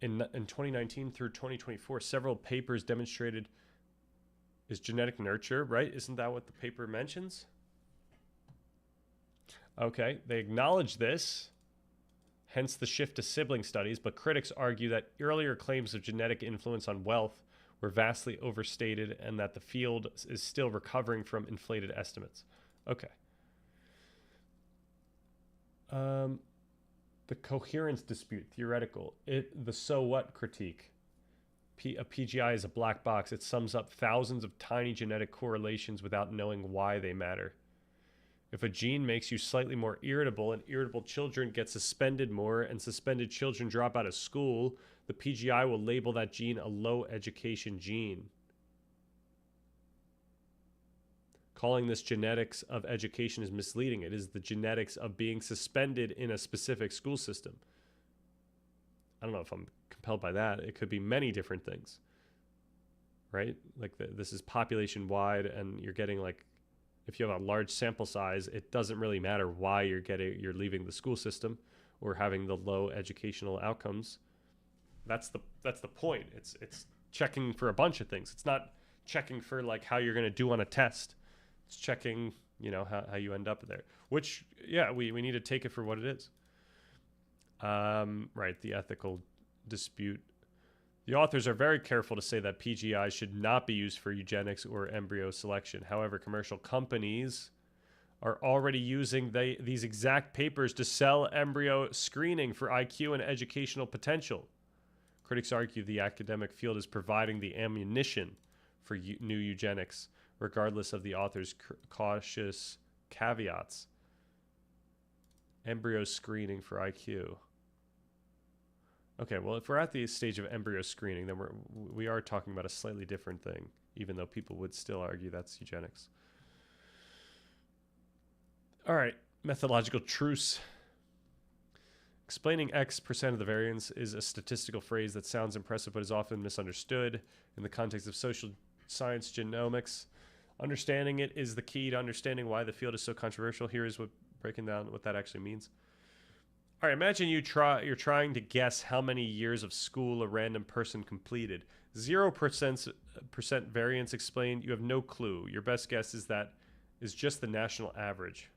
In 2019 through 2024, several papers demonstrated is genetic nurture, right? Isn't that what the paper mentions? Okay, they acknowledge this, hence the shift to sibling studies, but critics argue that earlier claims of genetic influence on wealth were vastly overstated and that the field is still recovering from inflated estimates. Okay. The coherence dispute, theoretical. The so what critique. A PGI is a black box. It sums up thousands of tiny genetic correlations without knowing why they matter. If a gene makes you slightly more irritable and irritable children get suspended more and suspended children drop out of school, the PGI will label that gene a low education gene. Calling this genetics of education is misleading. It is the genetics of being suspended in a specific school system. I don't know if I'm compelled by that. It could be many different things, right? Like this is population wide, and you're getting like, if you have a large sample size, it doesn't really matter why you're leaving the school system or having the low educational outcomes. That's the point. It's checking for a bunch of things. It's not checking for like how you're going to do on a test. It's checking, you know, how you end up there, which, yeah, we need to take it for what it is. Right, the ethical dispute. The authors are very careful to say that PGI should not be used for eugenics or embryo selection. However, commercial companies are already using these exact papers to sell embryo screening for IQ and educational potential. Critics argue the academic field is providing the ammunition for new eugenics, regardless of the author's cautious caveats. Embryo screening for IQ. Okay, well, if we're at the stage of embryo screening, then we are talking about a slightly different thing, even though people would still argue that's eugenics. All right, methodological truce. Explaining X% of the variance is a statistical phrase that sounds impressive but is often misunderstood in the context of social science genomics. Understanding it is the key to understanding why the field is so controversial. Here is breaking down what that actually means. All right, imagine you're trying to guess how many years of school a random person completed. 0% variance explained. You have no clue. Your best guess is just the national average.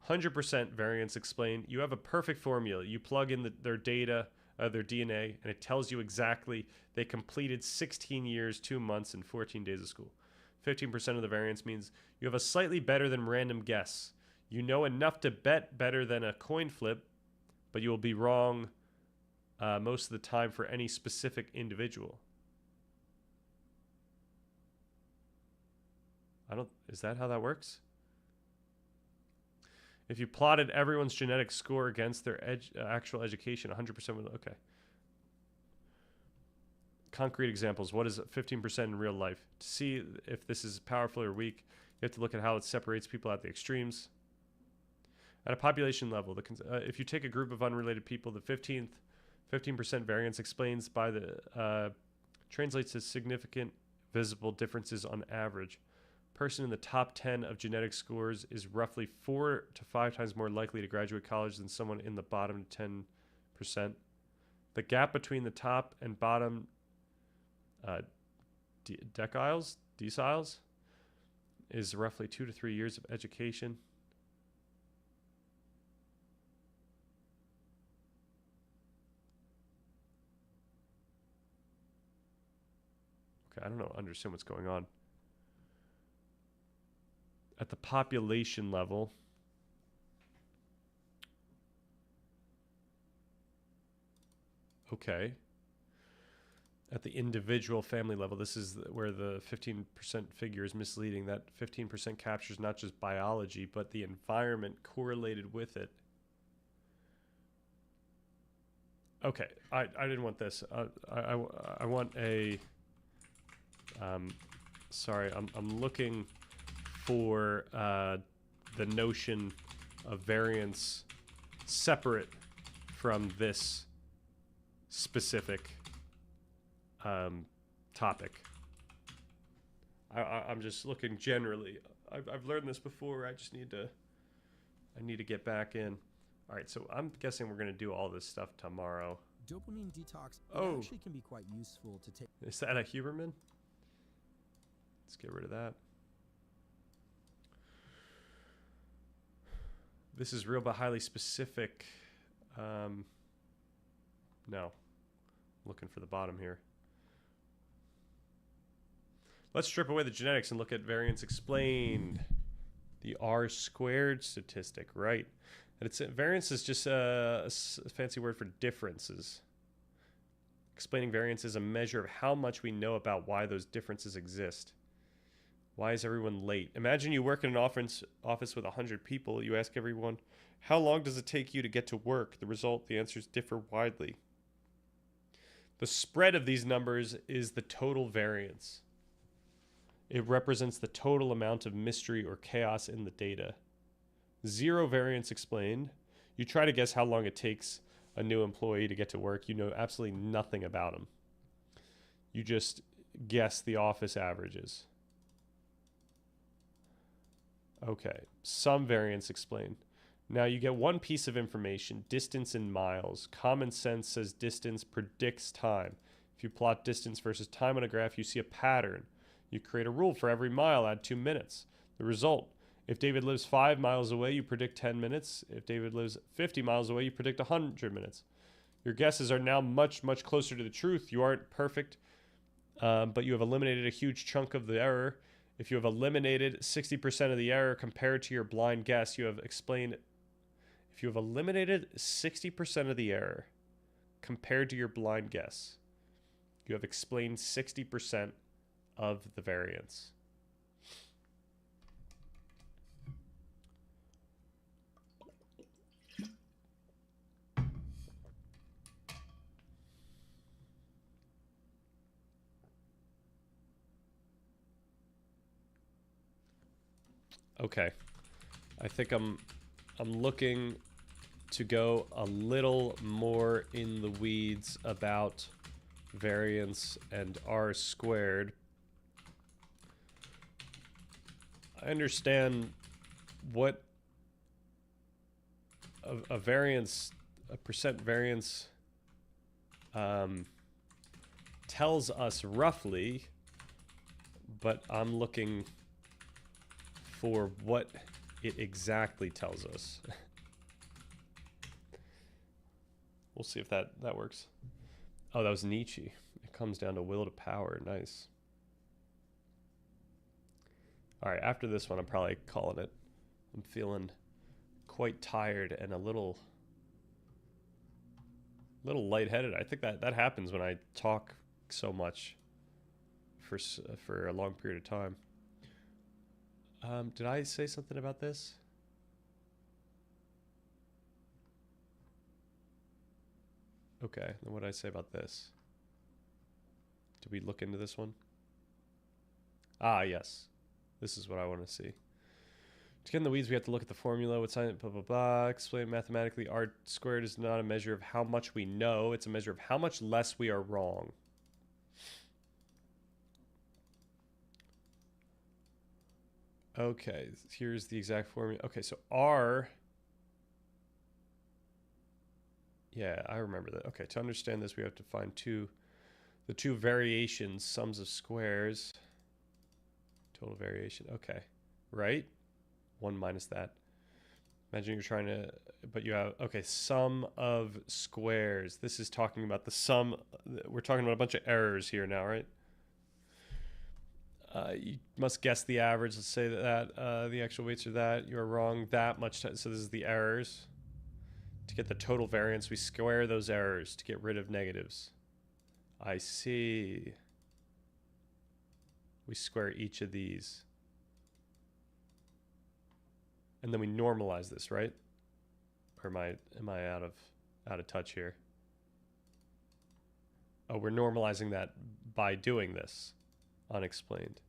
100% variance explained. You have a perfect formula. You plug in their data, their DNA, and it tells you exactly they completed 16 years, 2 months, and 14 days of school. 15% of the variance means you have a slightly better than random guess. You know enough to bet better than a coin flip, but you will be wrong most of the time for any specific individual. Is that how that works? If you plotted everyone's genetic score against their actual education, 100% would, okay. Concrete examples. What is 15% in real life? To see if this is powerful or weak, you have to look at how it separates people at the extremes. At a population level, if you take a group of unrelated people, the 15% variance explains by translates to significant visible differences on average. Person in the top 10 of genetic scores is roughly 4 to 5 times more likely to graduate college than someone in the bottom 10%. The gap between the top and bottom deciles is roughly 2 to 3 years of education. Okay, I don't understand what's going on. At the population level, okay. at the individual family level. This is where the 15% figure is misleading. That 15% captures not just biology, but the environment correlated with it. Okay, I didn't want this. I want a... sorry, I'm looking for the notion of variance separate from this specific topic. I'm just looking generally. I've learned this before. I need to get back in. All right, so I'm guessing we're gonna do all this stuff tomorrow. Dopamine detox actually can be quite useful to take. Is that a Huberman? Let's get rid of that. This is real but highly specific. No. Looking for the bottom here. Let's strip away the genetics and look at variance explained. The R squared statistic, right? And variance is just a fancy word for differences. Explaining variance is a measure of how much we know about why those differences exist. Why is everyone late? Imagine you work in an office with 100 people. You ask everyone, how long does it take you to get to work? The result, the answers differ widely. The spread of these numbers is the total variance. It represents the total amount of mystery or chaos in the data. Zero variance explained. You try to guess how long it takes a new employee to get to work. You know absolutely nothing about them. You just guess the office averages. Okay, some variance explained. Now you get one piece of information, distance in miles. Common sense says distance predicts time. If you plot distance versus time on a graph, you see a pattern. You create a rule for every mile, add 2 minutes. The result, if David lives 5 miles away, you predict 10 minutes. If David lives 50 miles away, you predict 100 minutes. Your guesses are now much, much closer to the truth. You aren't perfect, but you have eliminated a huge chunk of the error. If you have eliminated 60% of the error compared to your blind guess, you have explained... If you have eliminated 60% of the error compared to your blind guess, you have explained 60% of the variance. Okay. I think I'm looking to go a little more in the weeds about variance and R squared. I understand what a variance, a percent variance tells us roughly, but I'm looking for what it exactly tells us. We'll see if that works. Oh, that was Nietzsche. It comes down to will to power. Nice. All right, after this one, I'm probably calling it. I'm feeling quite tired and a little lightheaded. I think that happens when I talk so much for a long period of time. Did I say something about this? Okay, then what did I say about this? Did we look into this one? Ah, yes. This is what I want to see. To get in the weeds, we have to look at the formula. What science, blah, blah, blah. Explain mathematically. R squared is not a measure of how much we know. It's a measure of how much less we are wrong. Okay, here's the exact formula. Okay, so R... Yeah, I remember that. Okay, to understand this, we have to find the two variations, sums of squares. Total variation. Okay, right? 1 minus that. Imagine you're trying to... But you have... Okay, sum of squares. This is talking about the sum... We're talking about a bunch of errors here now, right? You must guess the average. Let's say that the actual weights are that. You're wrong that much. So this is the errors. To get the total variance, we square those errors to get rid of negatives. I see. We square each of these. And then we normalize this, right? Or am I out of touch here? Oh, we're normalizing that by doing this. Unexplained.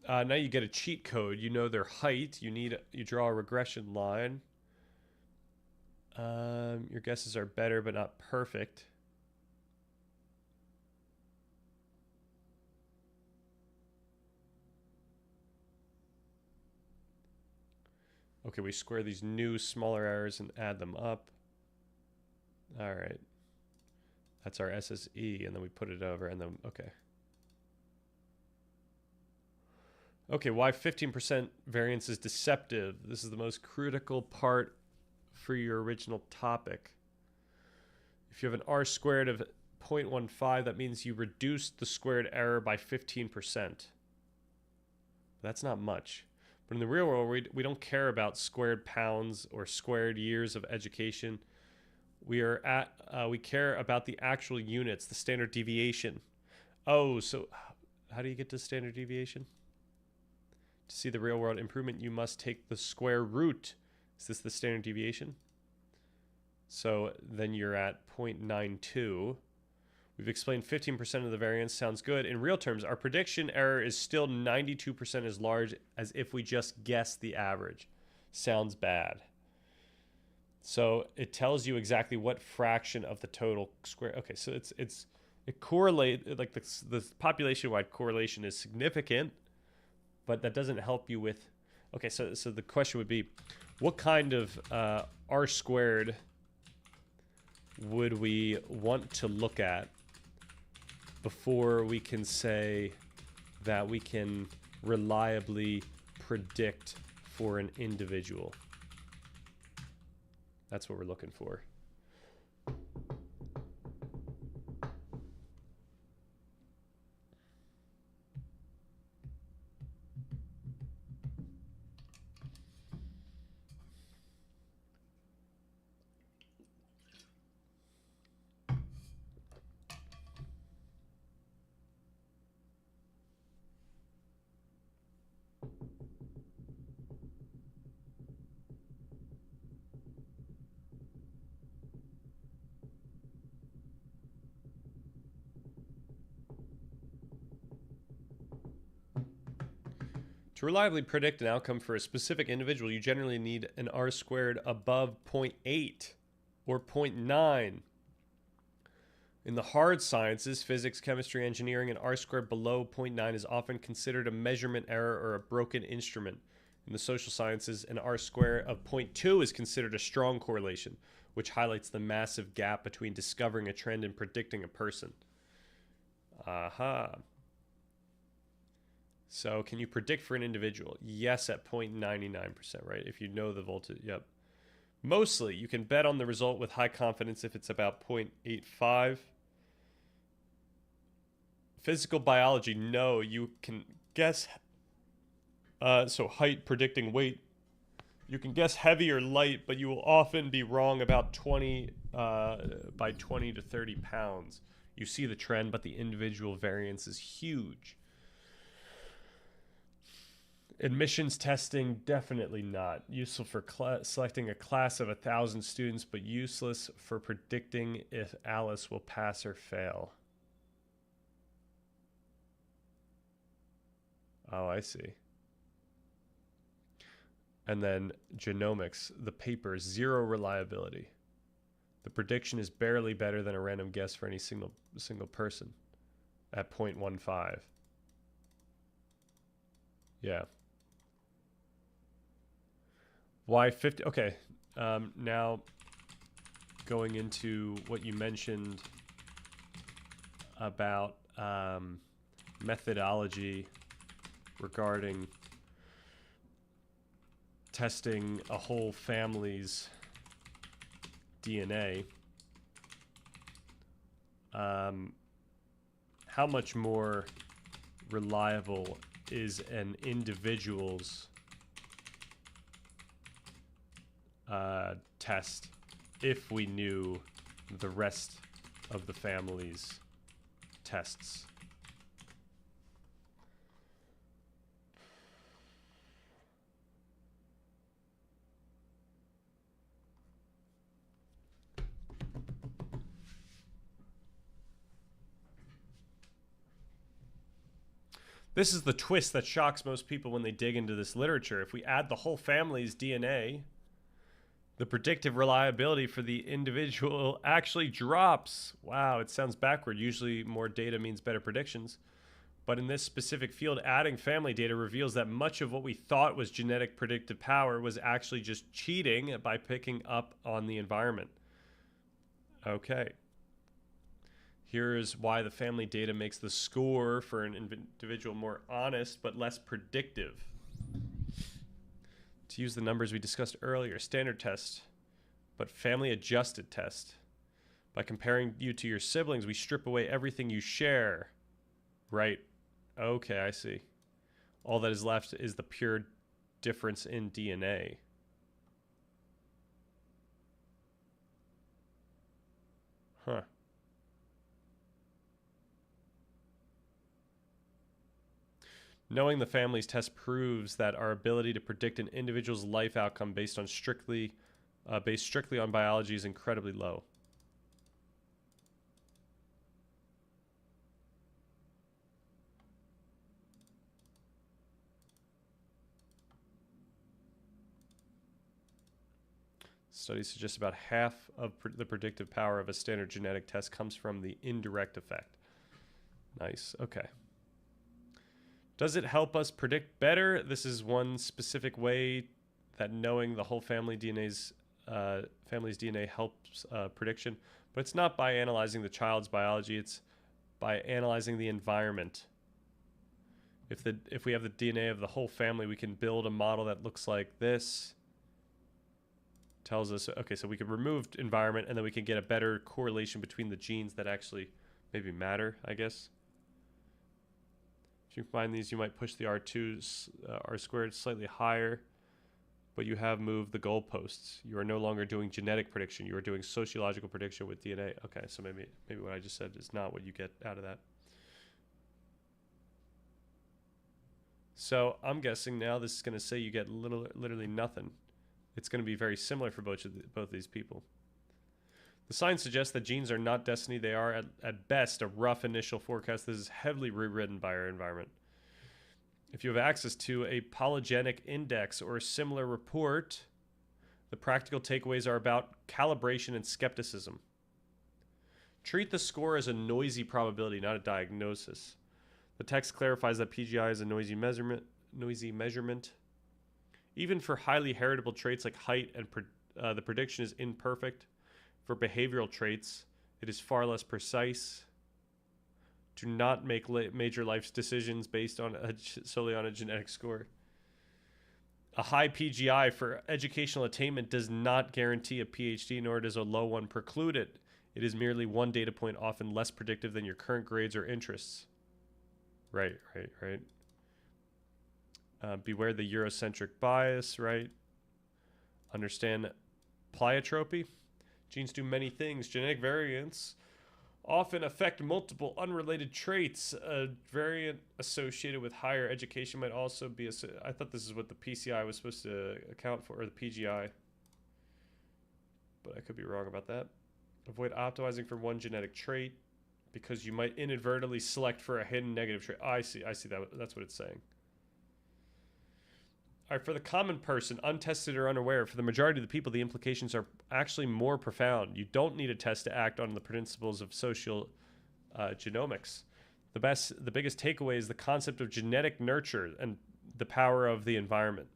Now you get a cheat code. You know their height. You draw a regression line. Your guesses are better, but not perfect. Okay, we square these new smaller errors and add them up. All right. That's our SSE, and then we put it over, and then, okay. Okay, why 15% variance is deceptive. This is the most critical part for your original topic. If you have an R squared of 0.15, that means you reduced the squared error by 15%. That's not much. But in the real world, we don't care about squared pounds or squared years of education. We care about the actual units, the standard deviation. Oh, so how do you get to standard deviation? To see the real world improvement, you must take the square root. Is this the standard deviation? So then you're at 0.92. We've explained 15% of the variance. Sounds good. In real terms, our prediction error is still 92% as large as if we just guessed the average. Sounds bad. So it tells you exactly what fraction of the total square. Okay, so it correlates, like the population-wide correlation is significant, but that doesn't help you with. Okay, so the question would be, what kind of R squared would we want to look at before we can say that we can reliably predict for an individual? That's what we're looking for. To reliably predict an outcome for a specific individual, you generally need an R squared above 0.8 or 0.9. In the hard sciences, physics, chemistry, engineering, an R squared below 0.9 is often considered a measurement error or a broken instrument. In the social sciences, an R squared of 0.2 is considered a strong correlation, which highlights the massive gap between discovering a trend and predicting a person. Aha. So can you predict for an individual? Yes, at 0.99%, right? If you know the voltage, yep. Mostly, you can bet on the result with high confidence if it's about 0.85. Physical biology, no, you can guess. So height predicting weight. You can guess heavy or light, but you will often be wrong about 20 to 30 pounds. You see the trend, but the individual variance is huge. Admissions testing, definitely not. Useful for selecting a class of 1,000 students, but useless for predicting if Alice will pass or fail. Oh, I see. And then genomics, the paper, 0 reliability. The prediction is barely better than a random guess for any single person at 0.15. Yeah. Why 50? Okay. Now going into what you mentioned about methodology regarding testing a whole family's DNA. How much more reliable is an individual's test if we knew the rest of the family's tests. This is the twist that shocks most people when they dig into this literature. If we add the whole family's DNA, the predictive reliability for the individual actually drops. Wow, it sounds backward. Usually more data means better predictions. But in this specific field, adding family data reveals that much of what we thought was genetic predictive power was actually just cheating by picking up on the environment. Okay. Here's why the family data makes the score for an individual more honest but less predictive. To use the numbers we discussed earlier, standard test, but family adjusted test. By comparing you to your siblings, we strip away everything you share. Right. Okay, I see. All that is left is the pure difference in DNA. Huh. Knowing the family's test proves that our ability to predict an individual's life outcome based strictly on biology is incredibly low. Studies suggest about half of the predictive power of a standard genetic test comes from the indirect effect. Nice. Okay. Does it help us predict better? This is one specific way that knowing the whole family's DNA helps prediction, but it's not by analyzing the child's biology. It's by analyzing the environment. If we have the DNA of the whole family, we can build a model that looks like this. Tells us, okay, so we could remove environment, and then we can get a better correlation between the genes that actually maybe matter, I guess. If you combine these, you might push the R squared slightly higher, but you have moved the goalposts. You are no longer doing genetic prediction. You are doing sociological prediction with DNA. Okay, so maybe what I just said is not what you get out of that. So I'm guessing now this is going to say you get literally nothing. It's going to be very similar for both these people. The science suggests that genes are not destiny. They are, at best, a rough initial forecast. This is heavily rewritten by our environment. If you have access to a polygenic index or a similar report, the practical takeaways are about calibration and skepticism. Treat the score as a noisy probability, not a diagnosis. The text clarifies that PGI is a noisy measurement. Even for highly heritable traits like height, and the prediction is imperfect. For behavioral traits, it is far less precise. Do not make major life decisions based on solely on a genetic score. A high PGI for educational attainment does not guarantee a PhD, nor does a low one preclude it. It is merely one data point, often less predictive than your current grades or interests. Right. Beware the Eurocentric bias, right? Understand pleiotropy. Genes do many things. Genetic variants often affect multiple unrelated traits. A variant associated with higher education might also be I thought this is what the PCI was supposed to account for, or the PGI. But I could be wrong about that. Avoid optimizing for one genetic trait because you might inadvertently select for a hidden negative trait. I see that. That's what it's saying. All right, for the common person, untested or unaware, for the majority of the people, the implications are actually more profound. You don't need a test to act on the principles of social genomics. The biggest takeaway is the concept of genetic nurture and the power of the environment.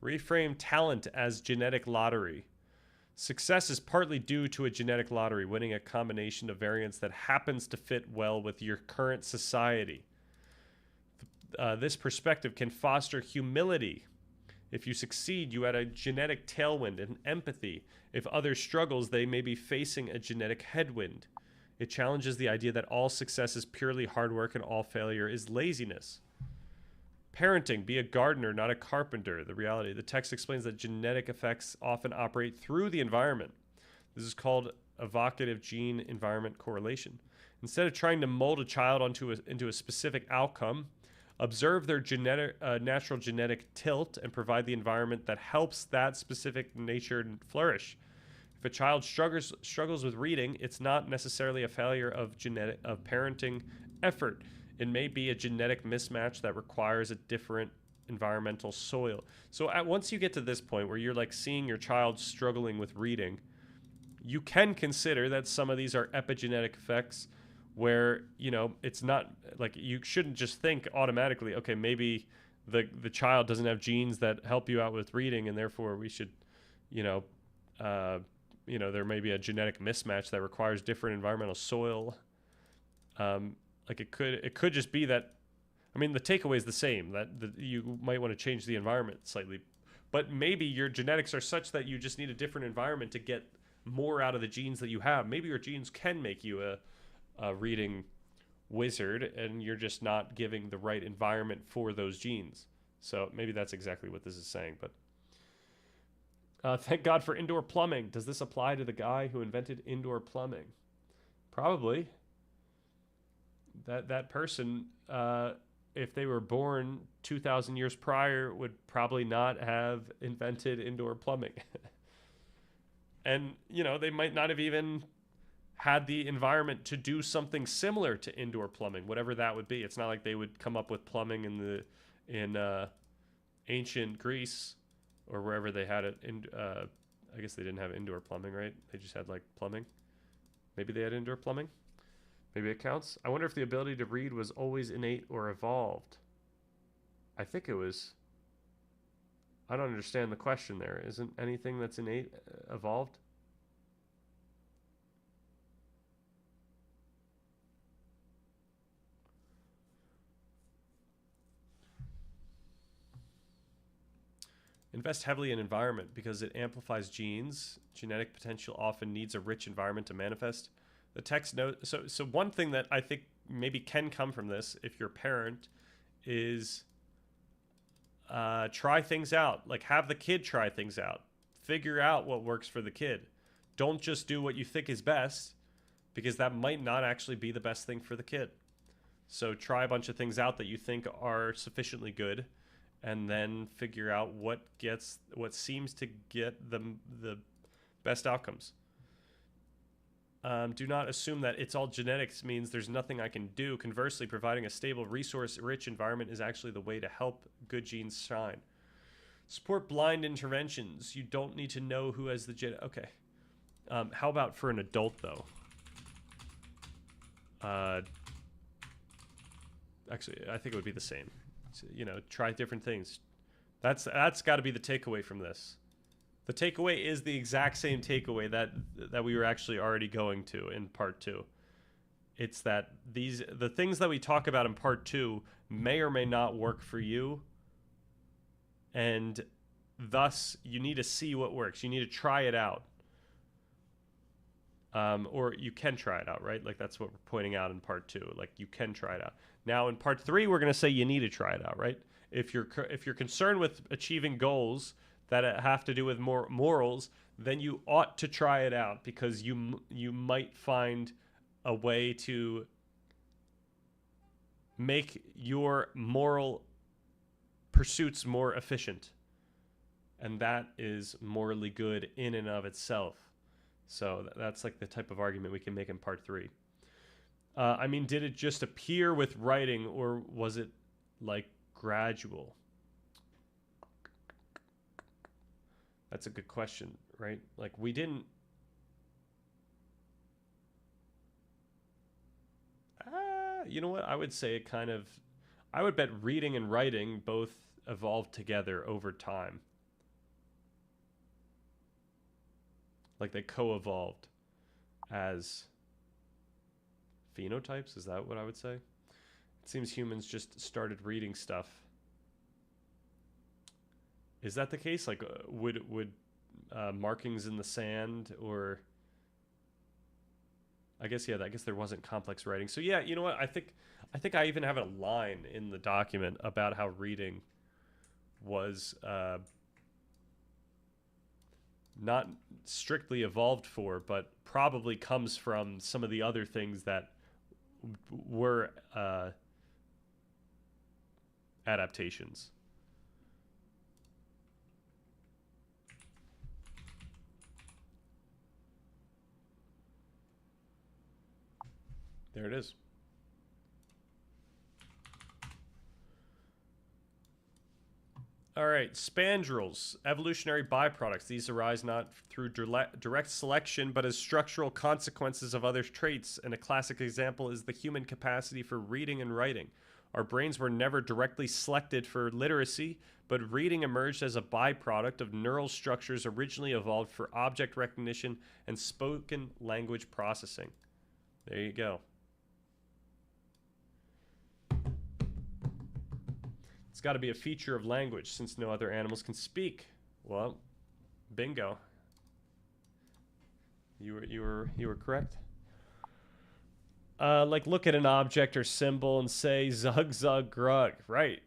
Reframe talent as genetic lottery. Success is partly due to a genetic lottery, winning a combination of variants that happens to fit well with your current society. This perspective can foster humility. If you succeed, you add a genetic tailwind and empathy. If others struggles, they may be facing a genetic headwind. It challenges the idea that all success is purely hard work and all failure is laziness. Parenting, be a gardener, not a carpenter. The reality. The text explains that genetic effects often operate through the environment. This is called evocative gene environment correlation. Instead of trying to mold a child into a specific outcome, observe their natural genetic tilt and provide the environment that helps that specific nature flourish. If a child struggles with reading, it's not necessarily a failure of parenting effort. It may be a genetic mismatch that requires a different environmental soil. So once you get to this point where you're like seeing your child struggling with reading, you can consider that some of these are epigenetic effects where, you know, it's not like you shouldn't just think automatically, okay, maybe the child doesn't have genes that help you out with reading and therefore we should, there may be a genetic mismatch that requires different environmental soil. Like it could just be that, I mean, the takeaway is the same, that you might want to change the environment slightly, but maybe your genetics are such that you just need a different environment to get more out of the genes that you have. Maybe your genes can make you a reading wizard and you're just not giving the right environment for those genes. So maybe that's exactly what this is saying. But thank God for indoor plumbing. Does this apply to the guy who invented indoor plumbing? Probably. That person, if they were born 2,000 years prior, would probably not have invented indoor plumbing. And, you know, they might not have even had the environment to do something similar to indoor plumbing, whatever that would be. It's not like they would come up with plumbing in ancient Greece or wherever they had it. I guess they didn't have indoor plumbing, right? They just had like plumbing. Maybe they had indoor plumbing. Maybe it counts. I wonder if the ability to read was always innate or evolved. I think it was. I don't understand the question there. Isn't anything that's innate evolved? Invest heavily in environment because it amplifies genes. Genetic potential often needs a rich environment to manifest. The text note. So one thing that I think maybe can come from this, if you're a parent, is try things out. Like have the kid try things out. Figure out what works for the kid. Don't just do what you think is best, because that might not actually be the best thing for the kid. So try a bunch of things out that you think are sufficiently good, and then figure out what seems to get the best outcomes. Do not assume that it's all genetics means there's nothing I can do. Conversely, providing a stable, resource-rich environment is actually the way to help good genes shine. Support blind interventions. You don't need to know who has the gen. Okay. How about for an adult, though? Actually, I think it would be the same. So, you know, try different things. That's got to be the takeaway from this. The takeaway is the exact same takeaway that we were actually already going to in part 2. It's that the things that we talk about in part 2 may or may not work for you, and thus you need to see what works. You need to try it out. Or you can try it out, right? Like that's what we're pointing out in part 2. Like you can try it out. Now in part 3, we're going to say you need to try it out, right? If you're concerned with achieving goals that have to do with more morals, then you ought to try it out, because you might find a way to make your moral pursuits more efficient, and that is morally good in and of itself. So that's like the type of argument we can make in part 3. I mean, did it just appear with writing, or was it like gradual? That's a good question, right? Like we didn't. You know what? I would say it kind of. I would bet reading and writing both evolved together over time. Like they co-evolved as phenotypes. Is that what I would say? It seems humans just started reading stuff. Is that the case? Like, would markings in the sand, or I guess there wasn't complex writing. So yeah, you know what? I think I even have a line in the document about how reading was not strictly evolved for, but probably comes from some of the other things that were adaptations. There it is. All right, spandrels, evolutionary byproducts. These arise not through direct selection, but as structural consequences of other traits. And a classic example is the human capacity for reading and writing. Our brains were never directly selected for literacy, but reading emerged as a byproduct of neural structures originally evolved for object recognition and spoken language processing. There you go. It's got to be a feature of language since no other animals can speak. Well, bingo. You were correct. Like look at an object or symbol and say zug zug grug. Right.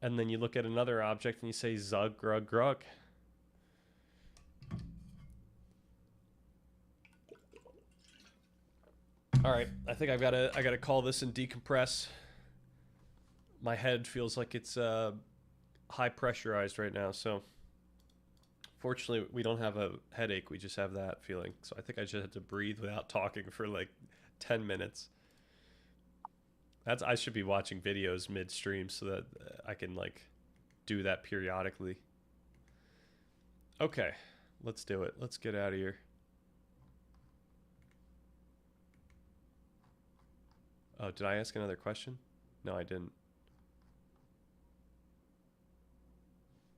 And then you look at another object and you say zug grug grug. All right, I think I gotta call this and decompress. My head feels like it's high pressurized right now, so fortunately we don't have a headache, we just have that feeling. So I think I just had to breathe without talking for like 10 minutes. I should be watching videos midstream so that I can like do that periodically. Okay, let's do it. Let's get out of here. Oh, did I ask another question? No, I didn't.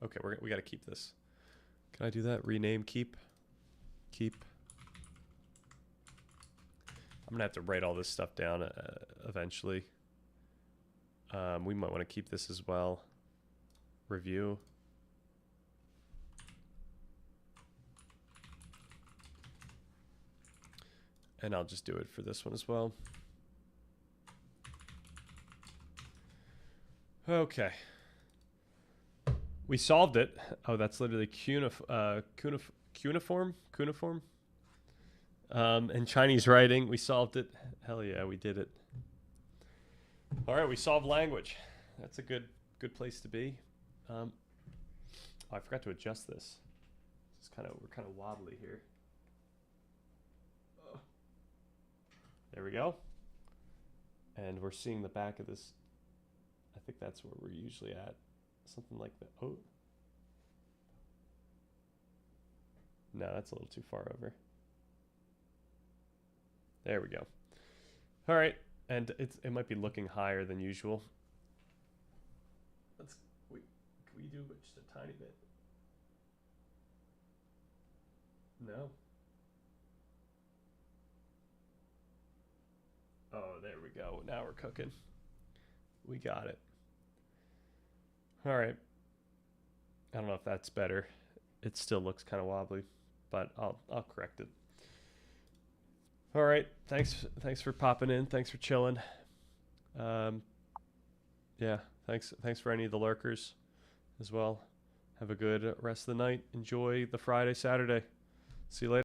Okay, we got to keep this. Can I do that? Rename, keep. I'm going to have to write all this stuff down eventually. We might want to keep this as well. Review. And I'll just do it for this one as well. Okay. We solved it. Oh, that's literally cuneiform. In Chinese writing, we solved it. Hell yeah, we did it. All right, we solved language. That's a good place to be. Oh, I forgot to adjust this. We're kind of wobbly here. There we go. And we're seeing the back of this. I think that's where we're usually at. Something like that. Oh. No, that's a little too far over. There we go. All right. And it might be looking higher than usual. Can we do just a tiny bit? No. Oh, there we go. Now we're cooking. We got it. All right. I don't know if that's better. It still looks kind of wobbly, but I'll correct it. All right. Thanks for popping in. Thanks for chilling. Yeah. Thanks for any of the lurkers as well. Have a good rest of the night. Enjoy the Friday, Saturday. See you later.